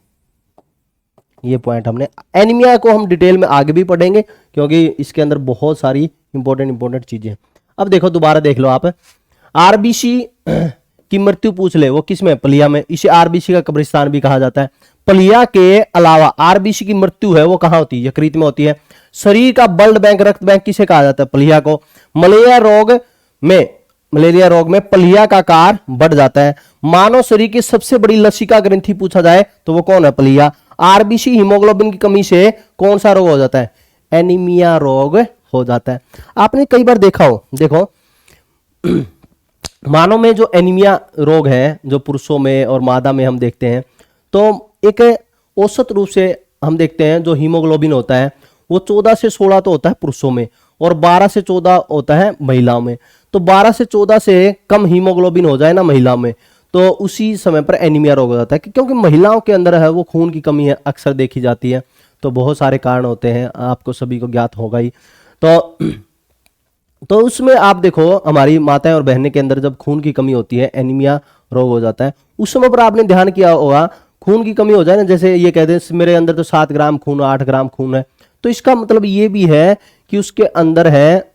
ये पॉइंट हमने, एनीमिया को हम डिटेल में आगे भी पढ़ेंगे क्योंकि इसके अंदर बहुत सारी इंपॉर्टेंट चीजें हैं। अब देखो दोबारा देख लो आप, आरबीसी की मृत्यु पूछ ले, वो किस में, प्लिया में। इसे आरबीसी का कब्रिस्तान भी कहा जाता है। प्लिया के अलावा आरबीसी की मृत्यु है वो कहां होती है, यकृत में होती है। शरीर का ब्लड बैंक, रक्त बैंक किसे कहा जाता है, प्लिया को। मलेरिया रोग में प्लिया का आकार बढ़ जाता है। मानव शरीर की सबसे बड़ी लसिका ग्रंथि पूछा जाए तो वो कौन है, प्लिया। आरबीसी हीमोग्लोबिन की कमी से कौन सा रोग हो जाता है, एनीमिया रोग हो जाता है। आपने कई बार देखा हो, देखो मानव में जो एनीमिया रोग है, जो पुरुषों में और मादा में हम देखते हैं, तो एक औसत रूप से हम देखते हैं जो हीमोग्लोबिन होता है वो 14 से 16 तो होता है पुरुषों में और 12 से 14 होता है महिलाओं में। तो 12 से 14 से कम हीमोग्लोबिन हो जाए ना महिलाओं में, तो उसी समय पर एनीमिया रोग हो जाता है, क्योंकि महिलाओं के अंदर है वो खून की कमी है अक्सर देखी जाती है। तो बहुत सारे कारण होते हैं, आपको सभी को ज्ञात होगा ही। तो उसमें आप देखो हमारी माताएं और बहनें के अंदर जब खून की कमी होती है, एनीमिया रोग हो जाता है। उस समय पर आपने ध्यान किया होगा, खून की कमी हो जाए ना, जैसे ये कहते हैं मेरे अंदर तो 7 ग्राम खून, 8 ग्राम खून है, तो इसका मतलब ये भी है कि उसके अंदर है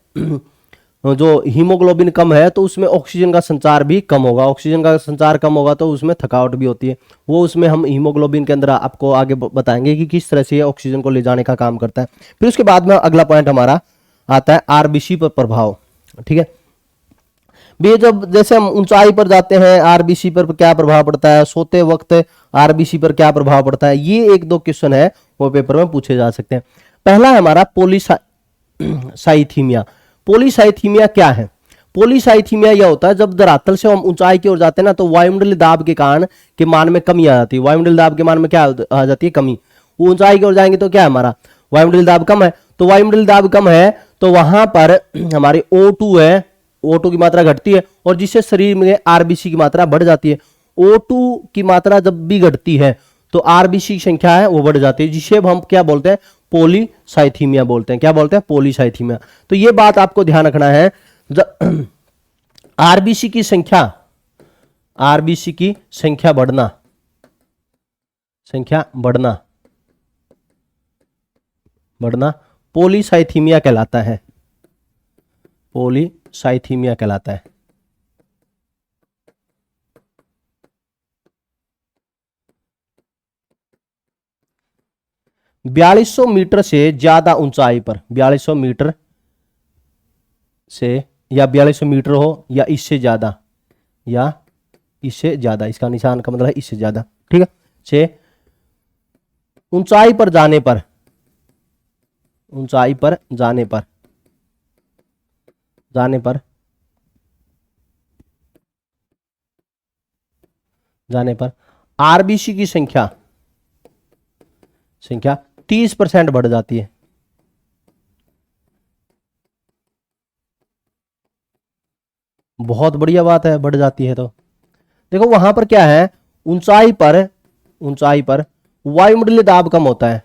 जो हीमोग्लोबिन कम है, तो उसमें ऑक्सीजन का संचार भी कम होगा। ऑक्सीजन का संचार कम होगा तो उसमें थकावट भी होती है। वो उसमें हम हीमोग्लोबिन के अंदर आपको आगे बताएंगे कि किस तरह से ये ऑक्सीजन को ले जाने का काम करता है। फिर उसके बाद में अगला पॉइंट हमारा आता है आरबीसी पर प्रभाव। ठीक है भी, जब जैसे हम ऊंचाई पर जाते हैं आरबीसी पर क्या प्रभाव पड़ता है, सोते वक्त आरबीसी पर क्या प्रभाव पड़ता है, ये 1-2 क्वेश्चन है वो पेपर में पूछे जा सकते हैं। पहला है हमारा पॉलीसाइथीमिया। पॉलीसाइथीमिया क्या है, पॉलीसाइथीमिया यह होता है जब धरातल से हम ऊंचाई की ओर जाते हैं ना, तो वायुमंडलीय दाब के कारण के मान में कमी आ जाती है। वायुमंडलीय दाब के मान में क्या आ जाती है, कमी। ऊंचाई की ओर जाएंगे तो क्या है हमारा, वायुमंडलीय दाब कम है, तो वायुमंडलीय दाब कम है तो वहां पर हमारी O2 है, O2 की मात्रा घटती है और जिससे शरीर में आरबीसी की मात्रा बढ़ जाती है। O2 की मात्रा जब भी घटती है तो आरबीसी की संख्या है वो बढ़ जाती है, जिसे हम क्या बोलते हैं, पॉलीसाइथीमिया बोलते हैं। क्या बोलते हैं, पॉलीसाइथीमिया। तो ये बात आपको ध्यान रखना है, आरबीसी की संख्या बढ़ना पॉलीसाइथीमिया कहलाता है, पॉलीसाइथीमिया कहलाता है। बयालीस मीटर से ज्यादा ऊंचाई पर, 4200 मीटर से या 4200 मीटर हो या इससे ज्यादा, इसका निशान का मतलब है इससे ज्यादा। ठीक है, से ऊंचाई पर जाने पर आरबीसी की संख्या 30% बढ़ जाती है। बहुत बढ़िया बात है, बढ़ जाती है। तो देखो वहां पर क्या है, ऊंचाई पर वायुमंडलीय दाब कम होता है।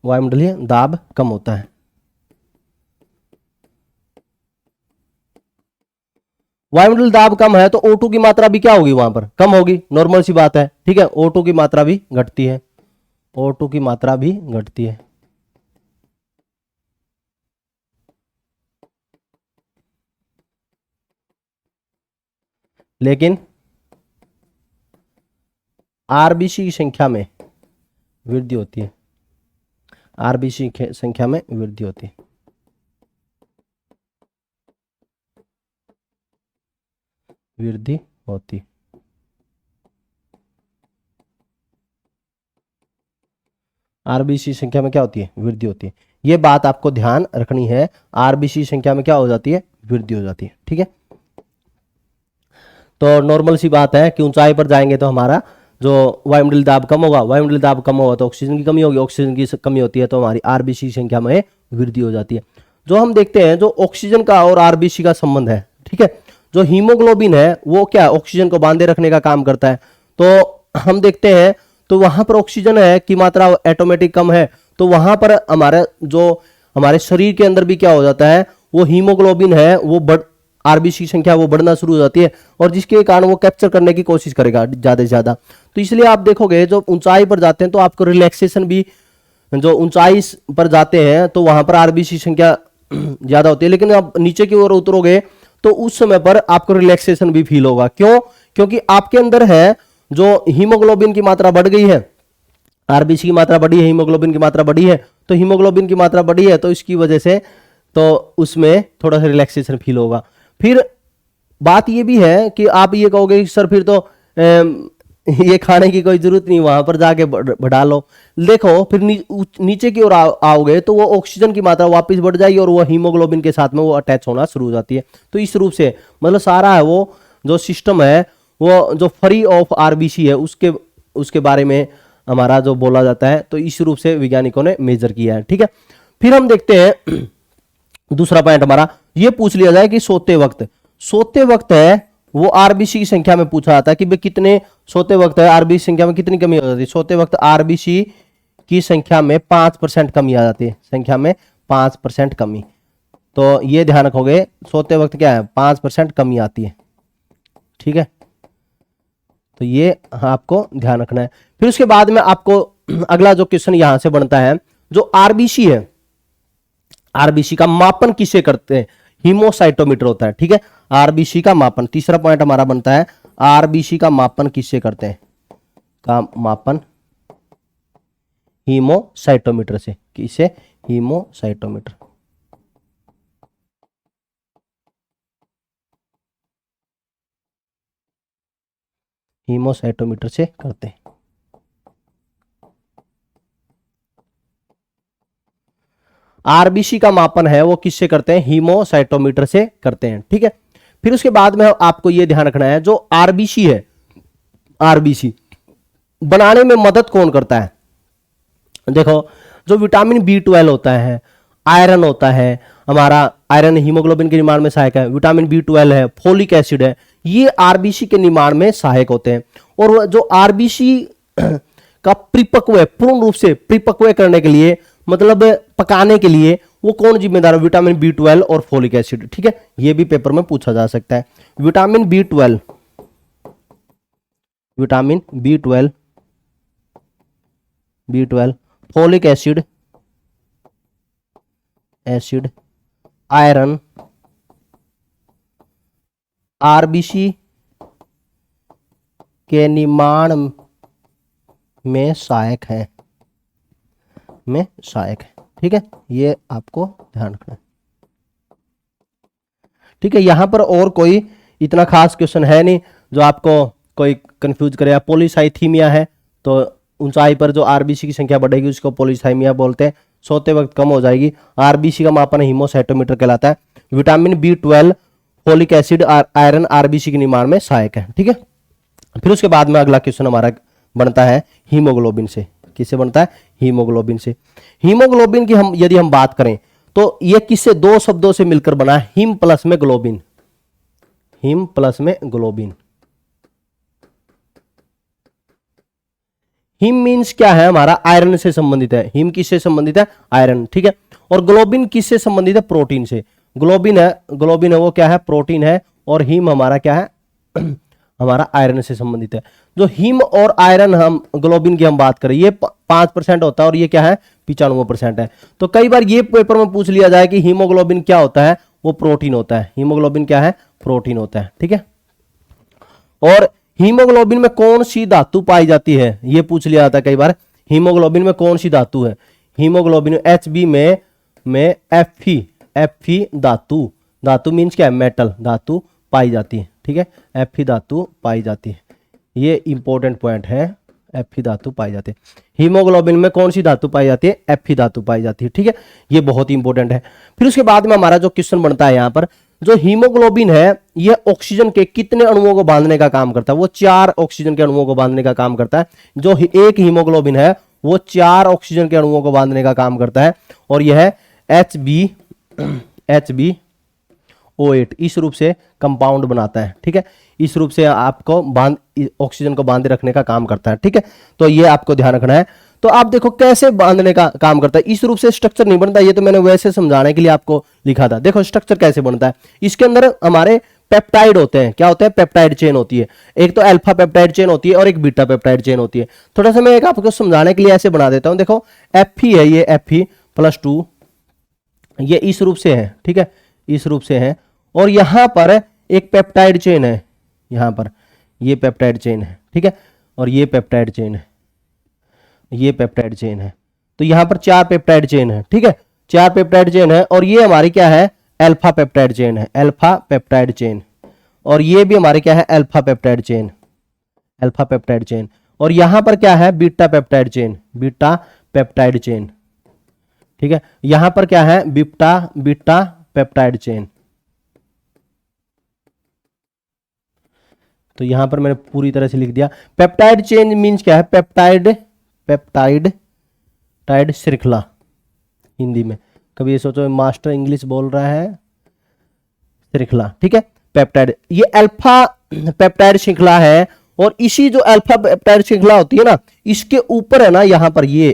वायुमंडलीय दाब कम होता है। वायुमंडलीय दाब कम है तो O2 की मात्रा भी क्या होगी, वहां पर कम होगी, नॉर्मल सी बात है। ठीक है, O2 की मात्रा भी घटती है, लेकिन आरबीसी की संख्या में वृद्धि होती है। आरबीसी की संख्या में वृद्धि होती है। आरबीसी संख्या में क्या होती है, वृद्धि होती है। यह बात आपको ध्यान रखनी है, आरबीसी संख्या में क्या हो जाती है, वृद्धि हो जाती है। ठीक है, तो नॉर्मल सी बात है कि ऊंचाई पर जाएंगे तो हमारा जो वायुमंडलीय दाब कम होगा, तो ऑक्सीजन की कमी होगी, ऑक्सीजन की कमी होती है तो हमारी आरबीसी संख्या में वृद्धि हो जाती है। जो हम देखते हैं जो ऑक्सीजन का और आरबीसी का संबंध है, ठीक है, जो हीमोग्लोबिन है वो क्या ऑक्सीजन को बांधे रखने का काम करता है। तो हम देखते हैं तो वहां पर ऑक्सीजन है की मात्रा ऑटोमेटिक कम है, तो वहां पर हमारे शरीर के अंदर भी क्या हो जाता है, वो हीमोग्लोबिन है वो आरबीसी संख्या वो बढ़ना शुरू हो जाती है, और जिसके कारण वो कैप्चर करने की कोशिश करेगा ज्यादा से ज्यादा। तो इसलिए आप देखोगे जो ऊंचाई पर जाते हैं तो आपको रिलैक्सेशन भी, जो ऊंचाई पर जाते हैं तो वहां पर आरबीसी संख्या ज्यादा होती है, लेकिन आप नीचे की ओर उतरोगे तो उस समय पर आपको रिलैक्सेशन भी फील होगा। क्यों? क्योंकि आपके अंदर है जो हीमोग्लोबिन की मात्रा बढ़ गई है, आरबीसी की मात्रा बढ़ी है, हीमोग्लोबिन की मात्रा बढ़ी है, तो हीमोग्लोबिन की मात्रा बढ़ी है तो इसकी वजह से तो उसमें थोड़ा सा रिलैक्सेशन फील होगा। फिर बात ये भी है कि आप ये कहोगे सर फिर तो ये खाने की कोई जरूरत नहीं, वहां पर जाके बढ़ा लो। देखो फिर नीचे की ओर आओगे तो वो ऑक्सीजन की मात्रा वापस बढ़ जाएगी और वो हीमोग्लोबिन के साथ में वो अटैच होना शुरू हो जाती है। तो इस रूप से मतलब सारा है वो जो सिस्टम है वो जो फ्री ऑफ आरबीसी है उसके बारे में हमारा जो बोला जाता है, तो इस रूप से वैज्ञानिकों ने मेजर किया है। ठीक है, फिर हम देखते हैं दूसरा पॉइंट हमारा ये पूछ लिया जाए कि सोते वक्त है वो आरबीसी की संख्या में पूछा जाता है कि भाई कितने सोते वक्त है आरबीसी संख्या में कितनी कमी हो जाती है। सोते वक्त आरबीसी की संख्या में 5% कमी आ जाती है, संख्या में 5% कमी। तो ये ध्यान रखोगे सोते वक्त क्या है 5% कमी आती है। ठीक है, तो ये आपको ध्यान रखना है। फिर उसके बाद में आपको अगला जो क्वेश्चन यहां से बनता है, जो आरबीसी है, आरबीसी का मापन किसे करते हैं? हीमोसाइटोमीटर होता है। ठीक है, आरबीसी का मापन, तीसरा पॉइंट हमारा बनता है आरबीसी का मापन किससे करते हैं? का मापन हीमोसाइटोमीटर से। किसे? हीमोसाइटोमीटर। हीमोसाइटोमीटर से करते हैं। आरबीसी का मापन है वो किससे करते हैं? हीमोसाइटोमीटर से करते हैं। ठीक है, फिर उसके बाद में आपको यह ध्यान रखना है जो आरबीसी है, आरबीसी बनाने में मदद कौन करता है? देखो जो विटामिन बी12 होता है, आयरन होता है, हमारा आयरन हीमोग्लोबिन के निर्माण में सहायक है, विटामिन बी12 है, फोलिक एसिड है, ये आरबीसी के निर्माण में सहायक होते हैं। और जो आरबीसी का परिपक्व है, पूर्ण रूप से परिपक्व करने के लिए, मतलब पकाने के लिए वो कौन जिम्मेदार है? विटामिन बी12 और फोलिक एसिड। ठीक है, ये भी पेपर में पूछा जा सकता है। Vitamin B12, vitamin B12, folic acid, iron RBC के निर्माण में सहायक है, ठीक है, ये आपको ध्यान रखना है। ठीक है, यहां पर और कोई इतना खास क्वेश्चन है नहीं जो आपको कोई कंफ्यूज करेगा। पॉलीसाइथीमिया है तो ऊंचाई पर जो आरबीसी की संख्या बढ़ेगी उसको पॉलीसाइमिया बोलते हैं। सोते वक्त कम हो जाएगी। आरबीसी का मापन हीमोसाइटोमीटर कहलाता है। Vitamin B12, folic acid, iron RBC के निर्माण में सहायक है। ठीक है, फिर उसके बाद में अगला क्वेश्चन हमारा बनता है हीमोग्लोबिन से। किससे बनता है? हीमोग्लोबिन से। हीमोग्लोबिन की यदि हम बात करें तो यह किससे? दो शब्दों से मिलकर बना है, हिम प्लस में ग्लोबिन। हिम प्लस में ग्लोबिन। हिम मींस क्या है? हमारा आयरन से संबंधित है। हिम किससे संबंधित है? आयरन। ठीक है, और ग्लोबिन किससे संबंधित है? प्रोटीन से। ग्लोबिन है वो क्या है? प्रोटीन है। और हिम हमारा क्या है? हमारा आयरन से संबंधित है। जो हिम और आयरन हम ग्लोबिन की हम बात करें, ये 5% होता है और ये क्या है? 95% है। तो कई बार ये पेपर में पूछ लिया जाए कि हीमोग्लोबिन क्या होता है? वो प्रोटीन होता है। हीमोग्लोबिन क्या है? प्रोटीन होता है। ठीक है, और हीमोग्लोबिन में कौन सी धातु पाई जाती है? ये पूछ लिया जाता है कई बार। हीमोग्लोबिन में कौन सी धातु है? हीमोग्लोबिन HB में Fe धातु मीन्स क्या है? मेटल धातु पाई जाती है। ठीक है, Fe धातु पाई जाती है। ये इंपॉर्टेंट पॉइंट है, Fe धातु पाई जाती है। हीमोग्लोबिन में कौन सी धातु पाई जाती है? Fe धातु पाई जाती है। ठीक है, ये बहुत ही इंपॉर्टेंट है। फिर उसके बाद में हमारा जो क्वेश्चन बनता है यहां पर, जो हीमोग्लोबिन है यह ऑक्सीजन के कितने अणुओं को बांधने का काम करता है? वो 4 ऑक्सीजन के अणुओं को बांधने का काम करता है। जो एक हीमोग्लोबिन है वो 4 ऑक्सीजन के अणुओं को बांधने का काम करता है। और यह O8 इस रूप से कंपाउंड बनाता है, ठीक है। इस रूप से आपको ऑक्सीजन को बांधे रखने का काम करता है, ठीक है। तो ये आपको ध्यान रखना है। तो आप देखो कैसे बांधने का काम करता है। इस रूप से स्ट्रक्चर नहीं बनता, ये तो मैंने वैसे समझाने के लिए आपको लिखा था। देखो स्ट्रक्चर कैसे बनता है। इसके अंदर हमारे पेप्टाइड होते हैं। क्या होते हैं? पेप्टाइड चेन होती है। एक तो अल्फा पेप्टाइड चेन होती है और एक बीटा पेप्टाइड चेन होती है। थोड़ा सा मैं एक आपको समझाने के लिए ऐसे बना देता हूं। देखो Fe है, ये Fe+2 ये इस रूप से है, ठीक है, इस रूप से है। और यहां पर एक पेप्टाइड चेन है, यहां पर ये पेप्टाइड चेन है, ठीक है। और ये पेप्टाइड चेन है, ये पेप्टाइड चेन है। तो यहां पर 4 पेप्टाइड चेन है, ठीक है, 4 पेप्टाइड चेन है। और ये हमारी क्या है? अल्फा पेप्टाइड चेन है, अल्फा पेप्टाइड चेन। और ये भी हमारे क्या है? Alpha peptide chain, alpha peptide chain. और यहां पर क्या है? Beta peptide chain, beta peptide chain, ठीक है। यहां पर क्या है? Beta peptide chain. तो यहां पर मैंने पूरी तरह से लिख दिया। पेप्टाइड चेन मींस क्या है? पेप्टाइड श्रृंखला हिंदी में। कभी ये सोचो मास्टर इंग्लिश बोल रहा है, श्रृंखला, ठीक है। पेप्टाइड, ये अल्फा पेप्टाइड श्रृंखला है। और इसी जो अल्फा पेप्टाइड श्रृंखला होती है ना, इसके ऊपर है ना, यहां पर ये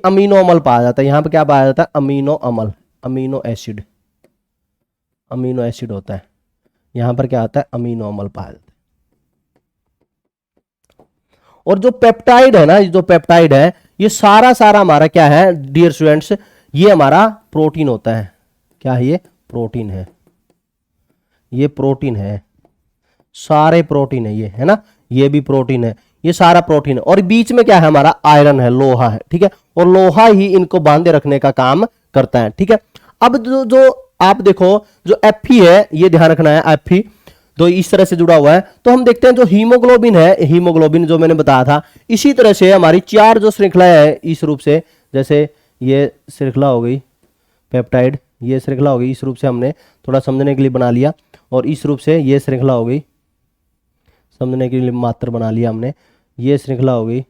अमीनो अम्ल पाया जाता है। यहां पर क्या पाया जाता है? अमीनो अम्ल, अमीनो एसिड, अमीनो एसिड होता है। यहां पर क्या आता है? अमीनो अम्ल पाया जाता है। और जो पेप्टाइड है ना, जो पेप्टाइड है, ये सारा हमारा क्या है डियर स्टूडेंट्स? ये हमारा प्रोटीन होता है। क्या है? ये प्रोटीन है, ये प्रोटीन है, सारे प्रोटीन है ये, है ना। ये भी प्रोटीन है, ये सारा प्रोटीन है। और बीच में क्या है? हमारा आयरन है, लोहा है, ठीक है। और लोहा ही इनको बांधे रखने का काम करता है, ठीक है। अब जो आप देखो, जो Fe है, ये ध्यान रखना है, Fe तो इस तरह से जुड़ा हुआ है। तो हम देखते हैं जो हीमोग्लोबिन है, हीमोग्लोबिन जो मैंने बताया था, इसी तरह से हमारी 4 जो श्रृंखलाएं है इस रूप से, जैसे ये श्रृंखला हो गई पेप्टाइड, ये श्रृंखला हो गई, इस रूप से हमने थोड़ा समझने के लिए बना लिया। और इस रूप से ये श्रृंखला हो गई, समझने के लिए मात्र बना लिया हमने, ये श्रृंखला हो गई।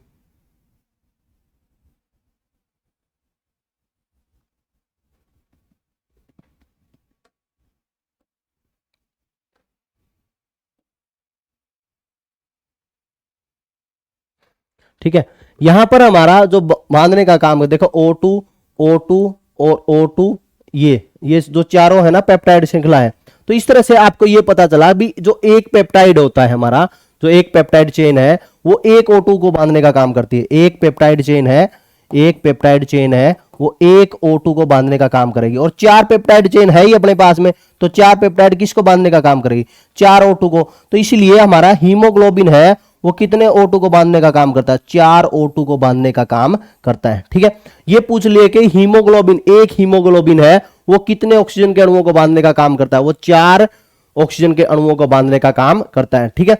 ठीक है, यहां पर हमारा जो बांधने का काम है, देखो O2 O2 और O2, ये जो चारों है ना पेप्टाइड श्रृंखला है। तो इस तरह से आपको ये पता चला भी जो एक पेप्टाइड होता है हमारा, जो एक पेप्टाइड चेन है, वो एक O2 को बांधने का काम करती है। एक पेप्टाइड चेन है, एक पेप्टाइड चेन है, वो एक O2 को बांधने का काम करेगी। और 4 पेप्टाइड चेन है ही अपने पास में, तो 4 पेप्टाइड किसको बांधने का काम करेगी? 4 O2 को। तो इसलिए हमारा हीमोग्लोबिन है, वो कितने O2 को बांधने का काम करता है? 4 O2 को बांधने का काम करता है, ठीक है। ये पूछ लिए कि हीमोग्लोबिन, एक हीमोग्लोबिन है, वो कितने ऑक्सीजन के अणुओं को बांधने का काम करता है? वो 4 ऑक्सीजन के अणुओं को बांधने का काम करता है, ठीक है।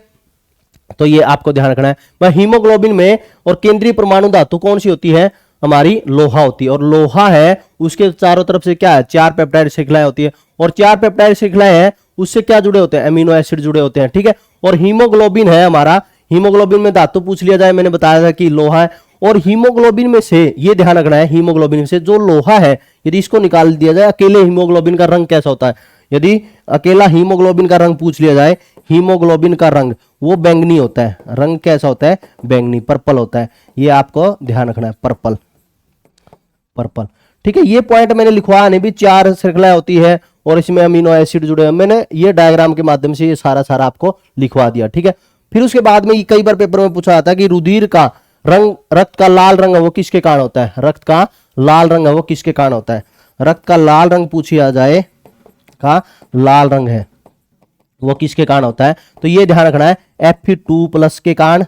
तो ये आपको ध्यान रखना है। वह हीमोग्लोबिन में और केंद्रीय परमाणु धातु कौन सी होती है? हमारी लोहा होती है। और लोहा है, उसके चारों तरफ से क्या है? 4 पेप्टाइड श्रृंखलाएं होती है। और 4 पेप्टाइड श्रृंखलाएं हैं, उससे क्या जुड़े होते हैं? अमीनो एसिड जुड़े होते हैं, ठीक है। और हीमोग्लोबिन है हमारा, हीमोग्लोबिन में धातु पूछ लिया जाए, मैंने बताया था कि लोहा है। और हीमोग्लोबिन में से ये ध्यान रखना है, हीमोग्लोबिन में से जो लोहा है, यदि इसको निकाल दिया जाए, अकेले हीमोग्लोबिन का रंग कैसा होता है? यदि अकेला हीमोग्लोबिन का रंग पूछ लिया जाए, हीमोग्लोबिन का रंग वो बैंगनी होता है। रंग कैसा होता है? बैंगनी, पर्पल होता है। ये आपको ध्यान रखना है, पर्पल, पर्पल, ठीक है। ये पॉइंट मैंने लिखवाया नहीं भी, 4 श्रृंखलाएं होती है और इसमें अमीनो एसिड जुड़े हैं। मैंने ये डायग्राम के माध्यम से ये सारा आपको लिखवा दिया, ठीक है। फिर उसके बाद में कई बार पेपर में पूछा जाता है कि रुधिर का रंग, रक्त का लाल रंग है वो किसके कारण होता है? रक्त का लाल रंग है वो किसके कारण होता है? रक्त का लाल रंग पूछा जाए, का लाल रंग है वो किसके कारण होता है? तो ये ध्यान रखना है, Fe2+ के कारण,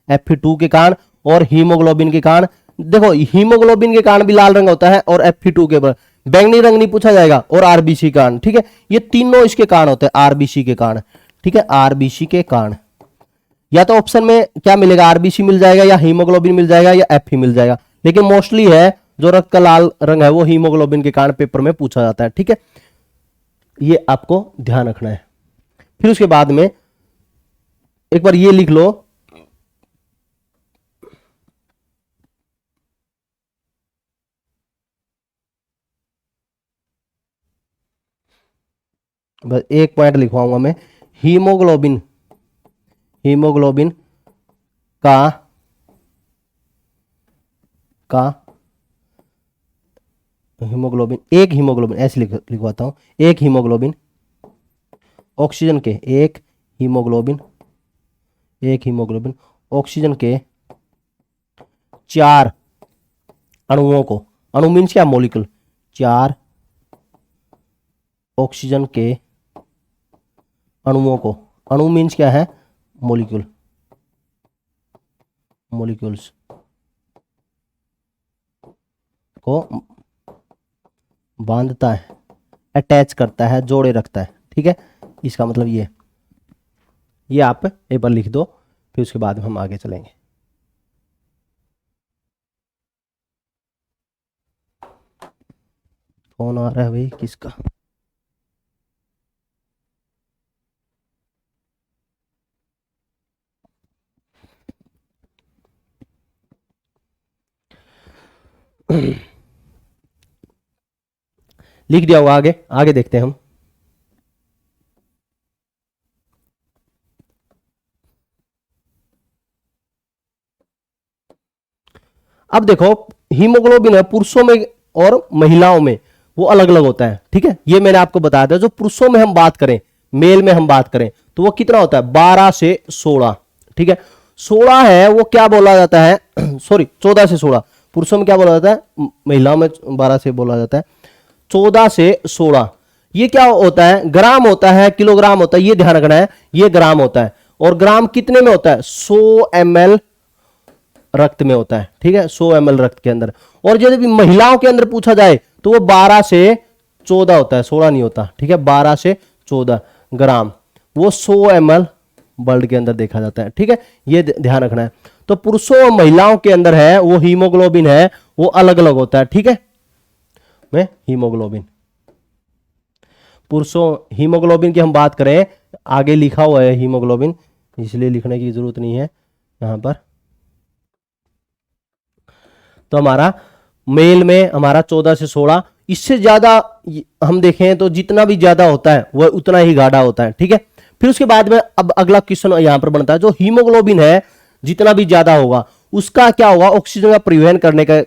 Fe2 के कारण और हीमोग्लोबिन के कारण। देखो हीमोग्लोबिन के कारण भी लाल रंग होता है और Fe2 के पर बैंगनी रंग नहीं पूछा जाएगा, और आरबीसी के कारण, ठीक है। ये तीनों इसके कारण होते हैं, आरबीसी के कारण, ठीक है, आरबीसी के कारण। या तो ऑप्शन में क्या मिलेगा? आरबीसी मिल जाएगा, या हीमोग्लोबिन मिल जाएगा, या Fe मिल जाएगा। लेकिन मोस्टली है जो रक्त का लाल रंग है वो हीमोग्लोबिन के कारण पेपर में पूछा जाता है, ठीक है। ये आपको ध्यान रखना है। फिर उसके बाद में एक बार ये लिख लो, बस एक पॉइंट लिखवाऊंगा मैं, हीमोग्लोबिन, हीमोग्लोबिन का हीमोग्लोबिन, एक हीमोग्लोबिन ऐसे लिखवाता हूं, एक हीमोग्लोबिन ऑक्सीजन के, हीमोग्लोबिन एक हीमोग्लोबिन ऑक्सीजन के 4 अणुओं को, अणु मीन्स क्या, मॉलिक्यूल, 4 ऑक्सीजन के अणुओं को, अणु मीन्स क्या है, मॉलिक्यूल, मॉलिक्यूल्स को बांधता है, अटैच करता है, जोड़े रखता है। ठीक है, इसका मतलब ये आप एक बार लिख दो, फिर उसके बाद हम आगे चलेंगे। फोन आ रहा है भाई, किसका? लिख दिया होगा, आगे आगे देखते हैं हम। अब देखो, हीमोग्लोबिन है पुरुषों में और महिलाओं में वो अलग अलग होता है। ठीक है, ये मैंने आपको बताया था। जो पुरुषों में हम बात करें, मेल में हम बात करें, तो वो कितना होता है, 12 से 16। ठीक है, 16 है वो क्या बोला जाता है सॉरी 14 से 16 पुरुषों में क्या बोला जाता है, महिलाओं में 12 से बोला जाता है, 14 से 16। ये क्या होता है, ग्राम होता है, किलोग्राम होता है, ये ध्यान रखना है, ये ग्राम होता है। और ग्राम कितने में होता है, 100 ml रक्त में होता है। ठीक है, 100 ml रक्त के अंदर। और यदि महिलाओं के अंदर पूछा जाए तो वो 12 से 14 होता है, 16 नहीं होता। ठीक है, 12 से 14 ग्राम, वो 100 ml ब्लड के अंदर देखा जाता है। ठीक है, ये ध्यान रखना है। तो पुरुषों और महिलाओं के अंदर है वो हीमोग्लोबिन है वो अलग अलग होता है। ठीक है, में हीमोग्लोबिन, पुरुषों हीमोग्लोबिन की हम बात करें, आगे लिखा हुआ है हीमोग्लोबिन, इसलिए लिखने की जरूरत नहीं है यहां पर। तो हमारा मेल में हमारा 14 से 16, इससे ज्यादा हम देखें तो जितना भी ज्यादा होता है वह उतना ही गाढ़ा होता है। ठीक है, फिर उसके बाद में अब अगला क्वेश्चन यहां पर बनता है, जो हीमोग्लोबिन है जितना भी ज्यादा होगा उसका क्या होगा, ऑक्सीजन का परिवहन करने का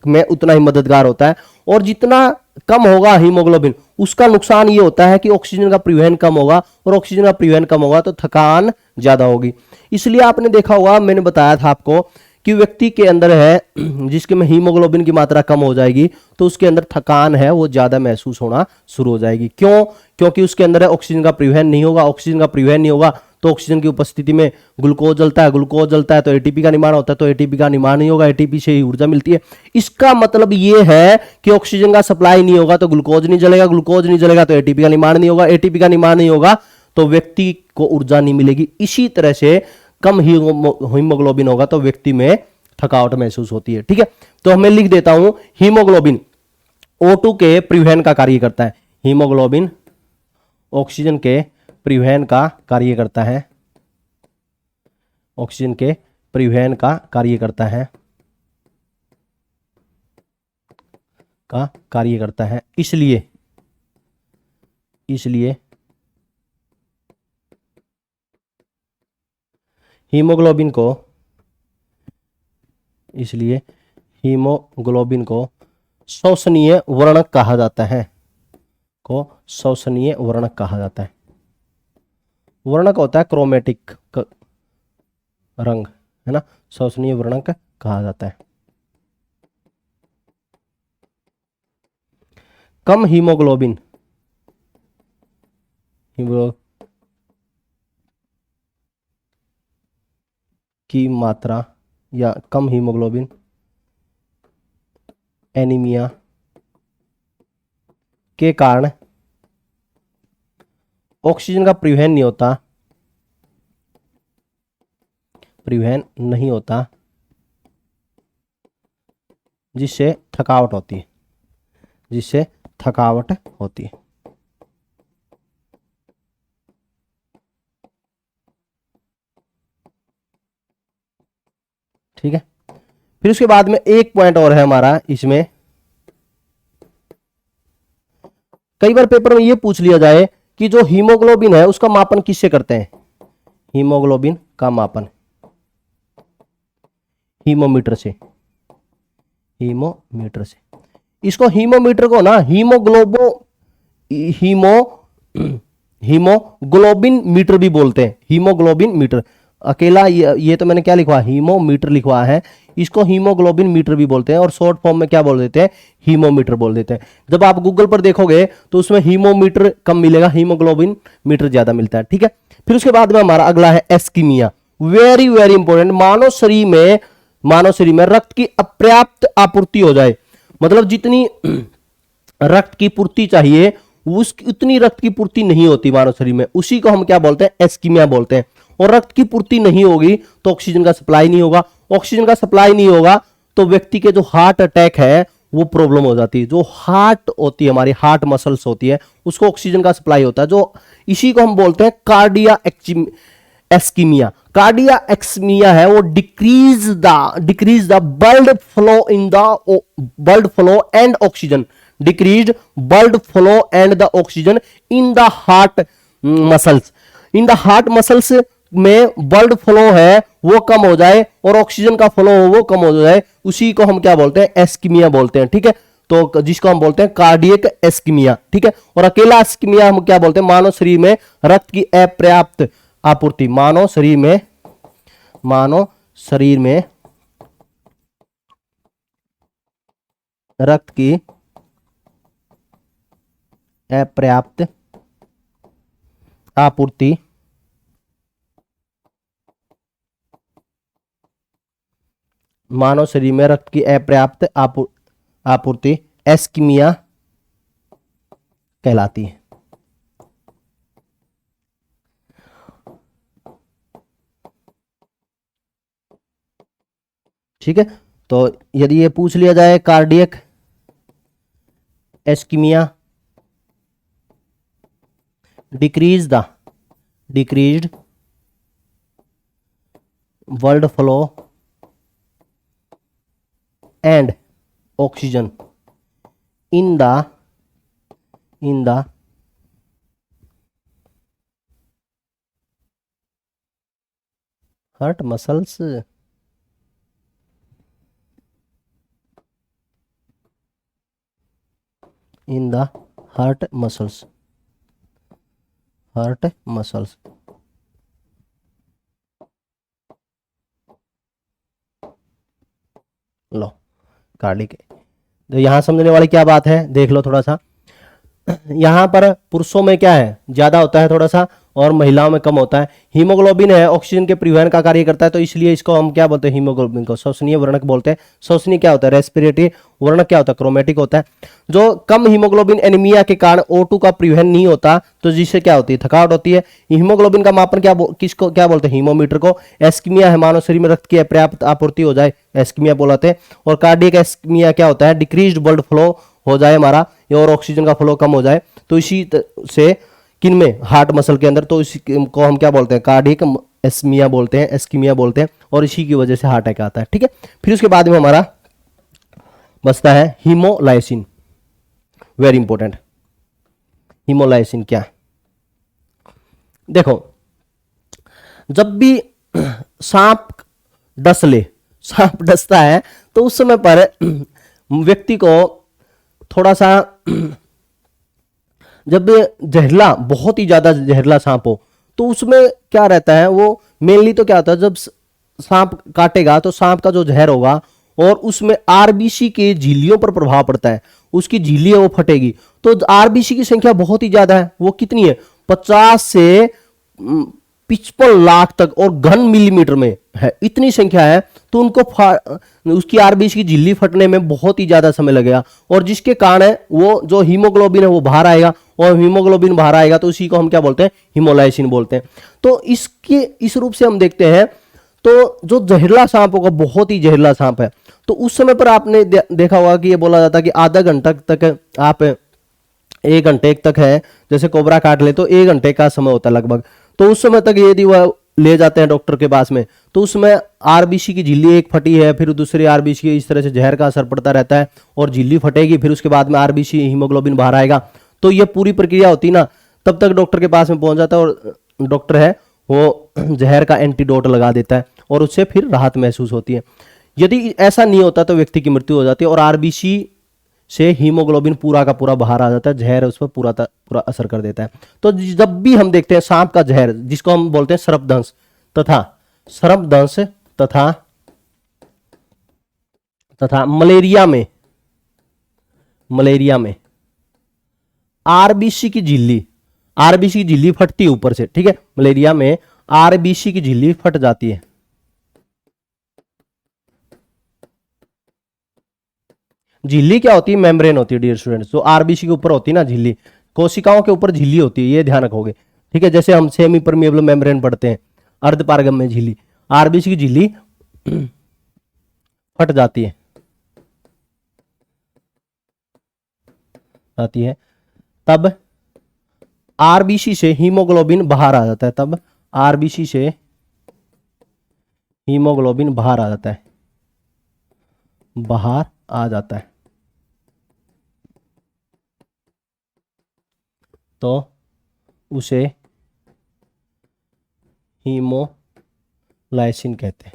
में उतना ही मददगार होता है। और जितना कम होगा हीमोग्लोबिन, उसका नुकसान ये होता है कि ऑक्सीजन का परिवहन कम होगा, और ऑक्सीजन का परिवहन कम होगा तो थकान ज्यादा होगी। इसलिए आपने देखा होगा, मैंने बताया था आपको कि व्यक्ति के अंदर है जिसके में हीमोग्लोबिन की मात्रा कम हो जाएगी तो उसके अंदर थकान है वो ज्यादा महसूस होना शुरू हो जाएगी। क्यों? क्योंकि उसके अंदर ऑक्सीजन का परिवहन नहीं होगा। ऑक्सीजन का परिवहन नहीं होगा तो ऑक्सीजन की उपस्थिति में ग्लूकोज जलता है, ग्लूकोज जलता है तो एटीपी का निर्माण होता है, तो एटीपी का निर्माण नहीं होगा, एटीपी से ही ऊर्जा मिलती है। इसका मतलब ये है कि ऑक्सीजन का सप्लाई नहीं होगा तो ग्लूकोज नहीं जलेगा, ग्लूकोज नहीं जलेगा तो एटीपी का निर्माण नहीं होगा, एटीपी का निर्माण नहीं होगा तो व्यक्ति को ऊर्जा नहीं मिलेगी। इसी तरह से कम हीमोग्लोबिन होगा तो व्यक्ति में थकावट महसूस होती है। ठीक है, तो मैं लिख देता हूं, हीमोग्लोबिन O2 के परिवहन का कार्य करता है। हीमोग्लोबिन ऑक्सीजन के परिवहन का कार्य करता है, ऑक्सीजन के परिवहन का कार्य करता है, का कार्य करता है। इसलिए हीमोग्लोबिन को, इसलिए हीमोग्लोबिन को श्वसनीय वर्णक कहा जाता है, को श्वसनीय वर्णक कहा जाता है। वर्णक होता है क्रोमेटिक रंग, है ना, श्वसनीय वर्णक कहा जाता है। कम हीमोग्लोबिन की मात्रा या कम हीमोग्लोबिन एनीमिया के कारण ऑक्सीजन का परिवहन नहीं होता, जिससे थकावट होती है, ठीक है। फिर उसके बाद में एक पॉइंट और है हमारा इसमें, कई बार पेपर में यह पूछ लिया जाए कि जो हीमोग्लोबिन है उसका मापन किससे करते हैं? हीमोग्लोबिन का मापन हीमोमीटर से, हीमोमीटर से। इसको हीमोमीटर को ना हीमोग्लोबिन मीटर भी बोलते हैं, हीमोग्लोबिन मीटर। अकेला ये तो मैंने क्या लिखवा, हीमोमीटर लिखवा है, इसको हीमोग्लोबिन मीटर भी बोलते हैं और शॉर्ट फॉर्म में क्या बोल देते हैं? हीमोमीटर बोल देते हैं। जब आप गूगल पर देखोगे तो उसमें हीमोमीटर कम मिलेगा, हीमोग्लोबिन मीटर ज्यादा मिलता है, ठीक है। फिर उसके बाद में हमारा अगला है एस्कीमिया, वेरी वेरी इंपॉर्टेंट। मानव शरीर में रक्त की अपर्याप्त आपूर्ति हो जाए, मतलब जितनी रक्त की पूर्ति चाहिए उतनी रक्त की पूर्ति नहीं होती मानव शरीर में, उसी को हम क्या बोलते हैं? एस्कीमिया बोलते हैं। और रक्त की पूर्ति नहीं होगी तो ऑक्सीजन का सप्लाई नहीं होगा, ऑक्सीजन का सप्लाई नहीं होगा तो व्यक्ति के जो हार्ट अटैक है वो प्रॉब्लम हो जाती है। जो हार्ट होती है, हमारी हार्ट मसल्स होती है, उसको ऑक्सीजन का सप्लाई होता है, जो इसी को हम बोलते हैं कार्डिया एस्कीमिया। कार्डिया एक्समिया है वो decrease the blood flow and oxygen, decrease blood flow and the oxygen in the heart muscles. In the heart muscles में ब्लड फ्लो है वो कम हो जाए और ऑक्सीजन का फ्लो हो वो कम हो जाए, उसी को हम क्या बोलते हैं? एस्कीमिया बोलते हैं, ठीक है। तो जिसको हम बोलते हैं कार्डियक एस्कीमिया, ठीक है। और अकेला एस्कीमिया हम क्या बोलते हैं? मानव शरीर में रक्त की अपर्याप्त आपूर्ति, मानव शरीर में रक्त की अपर्याप्त आपूर्ति, मानव शरीर में रक्त की अपर्याप्त आपूर्ति एस्कीमिया कहलाती है। ठीक है, तो यदि ये पूछ लिया जाए cardiac ischemia, decreased blood flow and oxygen in the heart muscles, in the heart muscles, low cardiac. तो यहां समझने वाली क्या बात है, देख लो थोड़ा सा। यहां पर पुरुषों में क्या है, ज्यादा होता है थोड़ा सा, और महिलाओं में कम होता है। हीमोग्लोबिन है ऑक्सीजन के परिवहन का कार्य करता है, तो इसलिए इसको हम क्या बोलते हैं? हीमोग्लोबिन को श्वसनीय वर्णक बोलते हैं। श्वसनीय क्या होता है? रेस्पिरेटरी। वर्णक क्या होता है? क्रोमेटिक होता है। जो कम हीमोग्लोबिन एनीमिया के कारण O2 का परिवहन नहीं होता, तो जिससे क्या होती है? थकावट होती है। हीमोग्लोबिन का मापन किसको क्या बोलते हैं? हीमोमीटर को। एस्कीमिया है मानव शरीर में रक्त की अपर्याप्त आपूर्ति हो जाए, एस्कीमिया बोलाते हैं। और कार्डियक एस्कीमिया क्या होता है? डिक्रीज्ड ब्लड फ्लो हो जाए हमारा, और ऑक्सीजन का फ्लो कम हो जाए, तो इसी से किन में? हार्ट मसल के अंदर, तो इसी को हम क्या बोलते हैं? कार्डियक एस्कीमिया बोलते हैं, एस्कीमिया बोलते हैं, और इसी की वजह से हार्ट अटैक आता है, ठीक है। फिर उसके बाद में हमारा बचता है हीमोलाइसिन, वेरी इंपॉर्टेंट। हीमोलाइसिन क्या है? देखो, जब भी सांप डसता है तो उस समय पर व्यक्ति को थोड़ा सा, जब जहरीला, बहुत ही ज्यादा जहरीला सांप हो, तो उसमें क्या रहता है? वो मेनली तो क्या होता है, जब सांप काटेगा तो सांप का जो जहर होगा और उसमें आरबीसी के झिल्लियों पर प्रभाव पड़ता है, उसकी झिल्ली है वो फटेगी। तो आरबीसी की संख्या बहुत ही ज्यादा है, वो कितनी है? 50 से 55 लाख तक, और घन मिलीमीटर में है, इतनी संख्या है। तो उनको उसकी आरबीसी की झिल्ली फटने में बहुत ही ज्यादा समय लगेगा, और जिसके कारण वो जो हीमोग्लोबिन है वो बाहर आएगा, और हीमोग्लोबिन बाहर आएगा तो उसी को हम क्या बोलते हैं? हीमोलाइसिन बोलते हैं। तो इस रूप से हम देखते हैं, तो जो जहरीला सांप होगा, बहुत ही जहरीला सांप है, तो उस समय पर आपने देखा होगा कि ये बोला जाता है कि आधा घंटा तक आप 1 घंटे तक है, जैसे कोबरा काट ले तो 1 घंटे का समय होता है लगभग, तो उस समय तक यदि वह ले जाते हैं डॉक्टर के पास में, तो उसमें आरबीसी की झिल्ली एक फटी है, फिर दूसरी आरबीसी, इस तरह से जहर का असर पड़ता रहता है, और झिल्ली फटेगी, फिर उसके बाद में आरबीसी हीमोग्लोबिन बाहर आएगा। तो ये पूरी प्रक्रिया होती ना, तब तक डॉक्टर के पास में पहुंच जाता है और डॉक्टर है वो जहर का एंटीडोट लगा देता है और उससे फिर राहत महसूस होती है। यदि ऐसा नहीं होता तो व्यक्ति की मृत्यु हो जाती है और आरबीसी से हीमोग्लोबिन पूरा का पूरा बाहर आ जाता है, जहर उस पर पूरा असर कर देता है। तो जब भी हम देखते हैं सांप का जहर, जिसको हम बोलते हैं सर्पदंश तथा मलेरिया में आरबीसी की झिल्ली फटती है ऊपर से, ठीक है। मलेरिया में आरबीसी की झिल्ली फट जाती है। झिल्ली क्या होती है? मेम्ब्रेन होती है डियर स्टूडेंट्स। जो आरबीसी के ऊपर होती है ना झिल्ली, कोशिकाओं के ऊपर झिल्ली होती है, ये ध्यान रखोगे, ठीक है। जैसे हम सेमी परमिएबल मेम्ब्रेन पढ़ते हैं, अर्धपारगम्य झिल्ली, आरबीसी की झिल्ली फट जाती है, तब आरबीसी से हीमोग्लोबिन बाहर आ जाता है, बाहर आ जाता है, तो उसे हीमोलाइसिन कहते हैं,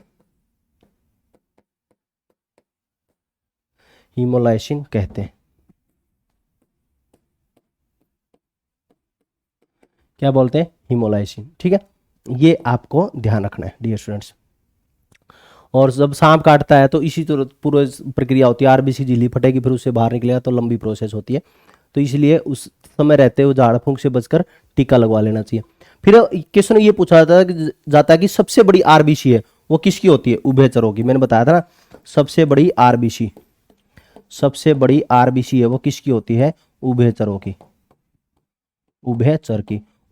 क्या बोलते हैं? हीमोलाइसिन, ठीक है। ये आपको ध्यान रखना है डियर स्टूडेंट्स। और जब सांप काटता है तो इसी तरह पूरी प्रक्रिया होती है, आरबीसी झिल्ली फटेगी फिर उससे बाहर निकलेगा, तो लंबी प्रोसेस होती है। तो इसलिए उस समय रहते हुए झाड़ फूंक से बचकर टीका लगवा लेना चाहिए। फिर क्वेश्चन ये पूछा जाता है कि सबसे बड़ी आरबीसी है वो किसकी होती है? उभयचरों की। मैंने बताया था ना, सबसे बड़ी आरबीसी है वो किसकी होती है? उभयचरों की,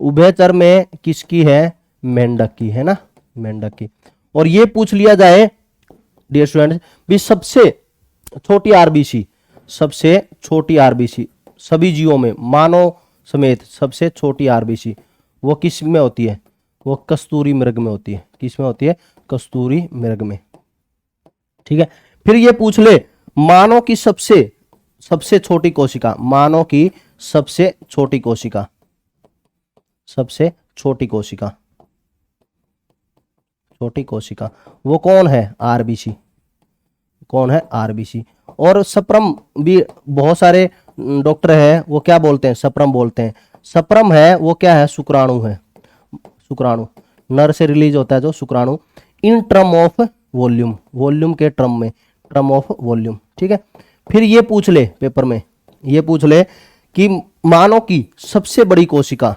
उभयचर में किसकी है? मेंढक की, है ना, मेंढक की। और ये पूछ लिया जाए डियर स्टूडेंट्स भी सबसे छोटी आरबीसी सभी जीवों में, मानव समेत सबसे छोटी आरबीसी वो किस में होती है? वो कस्तूरी मृग में होती है। किस में होती है? कस्तूरी मृग में, ठीक है। फिर ये पूछ ले मानव की सबसे छोटी कोशिका, छोटी कोशिका वो कौन है? आरबीसी। और सप्रम भी बहुत सारे डॉक्टर है वो क्या बोलते हैं? सप्रम बोलते हैं। सप्रम है वो क्या है? शुक्राणु है, नर से रिलीज होता है जो शुक्राणु, इन टर्म ऑफ वॉल्यूम के टर्म ऑफ वॉल्यूम, ठीक है। फिर ये पूछ ले पेपर में, कि मानव की सबसे बड़ी कोशिका,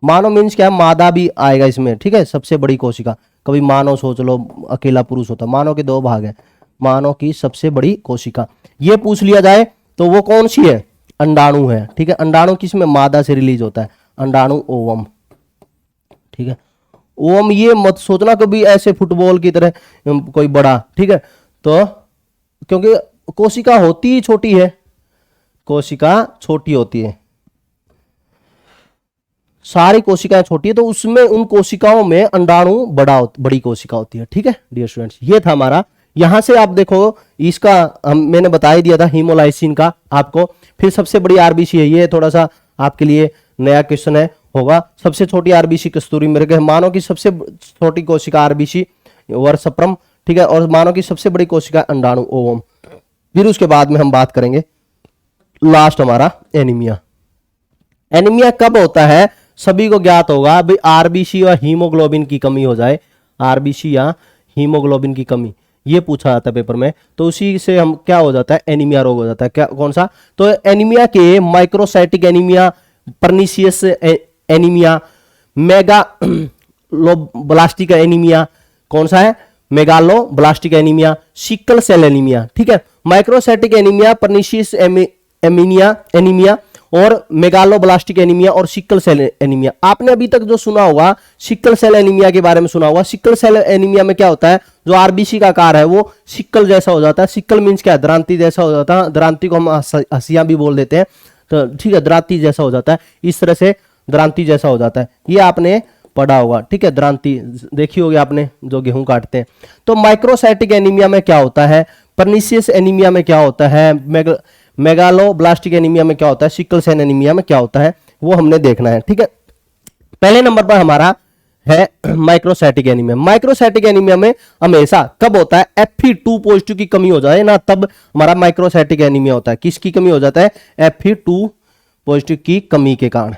मानव मीन्स क्या है? मादा भी आएगा इसमें, ठीक है। सबसे बड़ी कोशिका, कभी मानव सोच लो अकेला पुरुष होता, मानव के 2 भाग हैं। मानव की सबसे बड़ी कोशिका ये पूछ लिया जाए तो वो कौन सी है? अंडाणु है, ठीक है। अंडाणु किस में? मादा से रिलीज होता है, अंडाणु ओवम, ठीक है। ओवम ये मत सोचना कभी ऐसे फुटबॉल की तरह कोई बड़ा, ठीक है। तो क्योंकि कोशिका होती ही छोटी है, सारी कोशिकाएं छोटी है, तो उसमें उन कोशिकाओं में अंडाणु बड़ी कोशिका होती है, ठीक है डियर स्टूडेंट्स। ये था हमारा, यहां से आप देखो इसका मैंने बता ही दिया था हीमोलाइसिन का आपको। फिर सबसे बड़ी आरबीसी है, ये थोड़ा सा आपके लिए नया क्वेश्चन होगा। सबसे छोटी आरबीसी कस्तूरी मृग है, मानव की सबसे छोटी कोशिका आरबीसी वर्सप्रम, ठीक है। और मानव की सबसे बड़ी कोशिका अंडाणु ओवम। फिर उसके बाद में हम बात करेंगे लास्ट हमारा एनीमिया कब होता है? सभी को ज्ञात होगा भाई आरबीसी और हीमोग्लोबिन की कमी हो जाए, आरबीसी या हीमोग्लोबिन की कमी, ये पूछा जाता है पेपर में। तो उसी से हम क्या हो जाता है? एनीमिया रोग हो जाता है। क्या कौन सा? तो एनीमिया के microcytic anaemia, pernicious anaemia, megaloblastic anaemia, कौन सा है? Megaloblastic anaemia, sickle cell anaemia, ठीक है। माइक्रोसाइटिक एनीमिया, पर्निशियस एनीमिया और मेगालोब्लास्टिक एनीमिया और सिकल सेल एनीमिया। आपने अभी तक जो सुना होगा सिकल सेल एनीमिया के बारे में सुना होगा। सिकल सेल एनीमिया में क्या होता है? जो आरबीसी का आकार है वो सिकल जैसा हो जाता है। सिकल मीन्स क्या है? दरांती जैसा हो जाता है। दरांती को हम हसिया भी बोल देते हैं, तो ठीक है, दरांती जैसा हो जाता है। इस तरह से दरांती जैसा हो जाता है, ये आपने पढ़ा होगा, ठीक है। दरांती देखी होगी आपने, जो गेहूं काटते हैं। तो माइक्रोसाइटिक एनीमिया में क्या होता है? पर्निशियस एनीमिया में क्या होता है? मेगालोब्लास्टिक एनीमिया में क्या होता है, सिकल सेल एनीमिया में क्या होता है, वो हमने देखना है। ठीक है, पहले नंबर पर हमारा है माइक्रोसाइटिक एनीमिया। माइक्रोसाइटिक एनीमिया में हमेशा कब होता है, Fe2 पॉजिटिव की कमी हो जाए ना, तब हमारा माइक्रोसाइटिक एनीमिया होता है। किसकी कमी हो जाता है, Fe2 पॉजिटिव की कमी के कारण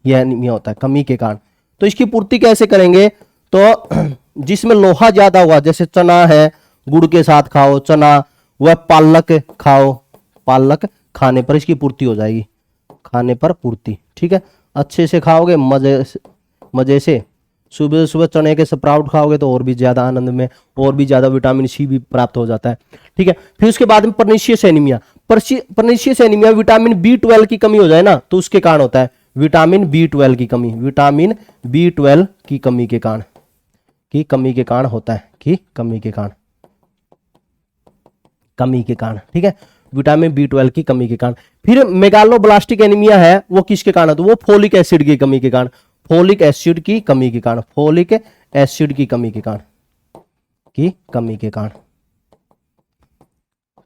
यह एनीमिया होता है, कमी के कारण। तो इसकी पूर्ति कैसे करेंगे, तो जिसमें लोहा ज्यादा हुआ, जैसे चना है, गुड़ के साथ खाओ चना, वह पालक खाओ, पालक खाने पर इसकी पूर्ति हो जाएगी, खाने पर पूर्ति। ठीक है, अच्छे से खाओगे, मजे से सुबह सुबह चने के स्प्राउट खाओगे तो और भी ज्यादा आनंद में, और भी ज्यादा विटामिन सी भी प्राप्त हो जाता है। ठीक है, फिर उसके बाद में pernicious anaemia. Pernicious anaemia vitamin B12 की कमी हो जाए ना, तो उसके कारण होता है, विटामिन B12 की कमी, विटामिन B12 की कमी के कारण, की कमी के कारण होता है, की कमी के कारण, कमी के कारण। ठीक है, विटामिन B12 की कमी के कारण। फिर मेगालोब्लास्टिक एनीमिया है, वो किसके कारण होता है, वो फोलिक एसिड की कमी के कारण, फोलिक एसिड की कमी के कारण, फोलिक एसिड की कमी के कारण, की कमी के कारण,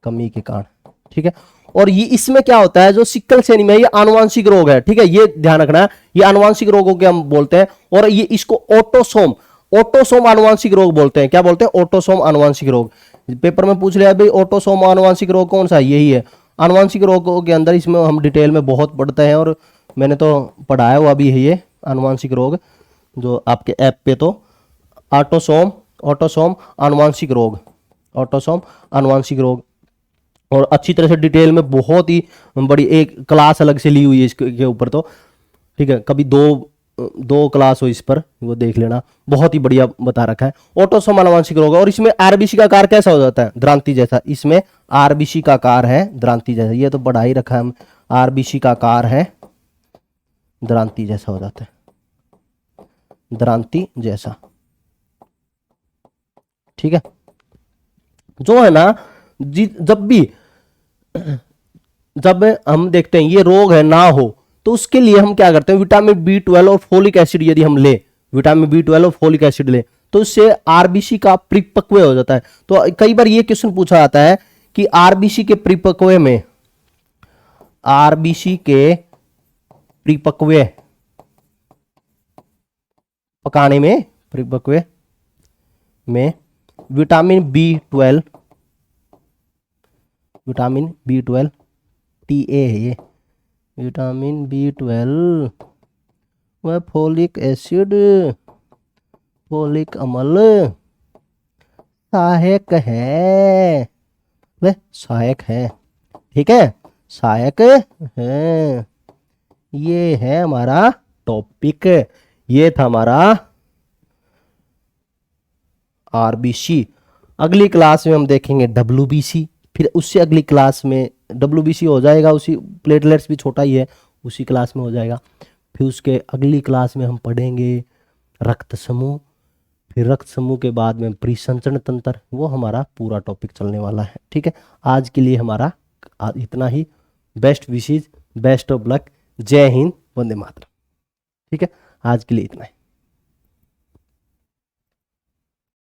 कमी के कारण। ठीक है, और ये इसमें क्या होता है, जो सिकल सेल एनीमिया ये आनुवांशिक रोग है। ठीक है, ये ध्यान रखना है, ये आनुवांशिक रोगों के हम बोलते हैं, और ये इसको ऑटोसोम, ऑटोसोम आनुवांशिक रोग बोलते हैं। क्या बोलते हैं, ऑटोसोम आनुवांशिक रोग। पेपर में पूछ लिया भाई ऑटोसोम आनुवांशिक रोग कौन सा है, यही है आनुवांशिक रोगों के अंदर। इसमें हम डिटेल में बहुत पढ़ते हैं, और मैंने तो पढ़ाया हुआ भी है ये आनुवांशिक रोग, जो आपके ऐप पे, तो ऑटोसोम, ऑटोसोम आनुवांशिक रोग, ऑटोसोम आनुवांशिक रोग, और अच्छी तरह से डिटेल में, बहुत ही बड़ी एक क्लास अलग से ली हुई है इसके ऊपर तो। ठीक है, कभी दो क्लास हो इस पर, वो देख लेना, बहुत ही बढ़िया बता रखा है ऑटोसोम आनुवांशिक रोग। और इसमें आरबीसी का आकार कैसा हो जाता है, द्रांति जैसा। इसमें आरबीसी का आकार है द्रांति जैसा, ये तो बढ़ा ही रखा है, आरबीसी का आकार है द्रांति जैसा हो जाता है, द्रांति जैसा। ठीक है, जो है ना, जब हम देखते हैं ये रोग है ना हो, तो उसके लिए हम क्या करते हैं, विटामिन B12 और फोलिक एसिड यदि हम ले, विटामिन B12 और फोलिक एसिड ले, तो इससे आरबीसी का परिपक्व हो जाता है। तो कई बार ये क्वेश्चन पूछा जाता है कि आरबीसी के परिपक्व में, आरबीसी के परिपक्व पकाने में, परिपक्व में vitamin B12, vitamin B12 TA है ये, विटामिन B12 वह फोलिक एसिड, फोलिक अम्ल सहायक है, वह सहायक है। ठीक है, सहायक है। ये है हमारा टॉपिक, ये था हमारा आरबीसी। अगली क्लास में हम देखेंगे WBC, फिर उससे अगली क्लास में WBC हो जाएगा, उसी प्लेटलेट्स भी छोटा ही है, उसी क्लास में हो जाएगा। फिर उसके अगली क्लास में हम पढ़ेंगे रक्त समूह, फिर रक्त समूह के बाद में परिसंचरण तंत्र, वो हमारा पूरा टॉपिक चलने वाला है। ठीक है, आज के लिए हमारा इतना ही। Best wishes, best of luck, जय हिंद, वंदे मातरम। ठीक है, आज के लिए इतना ही।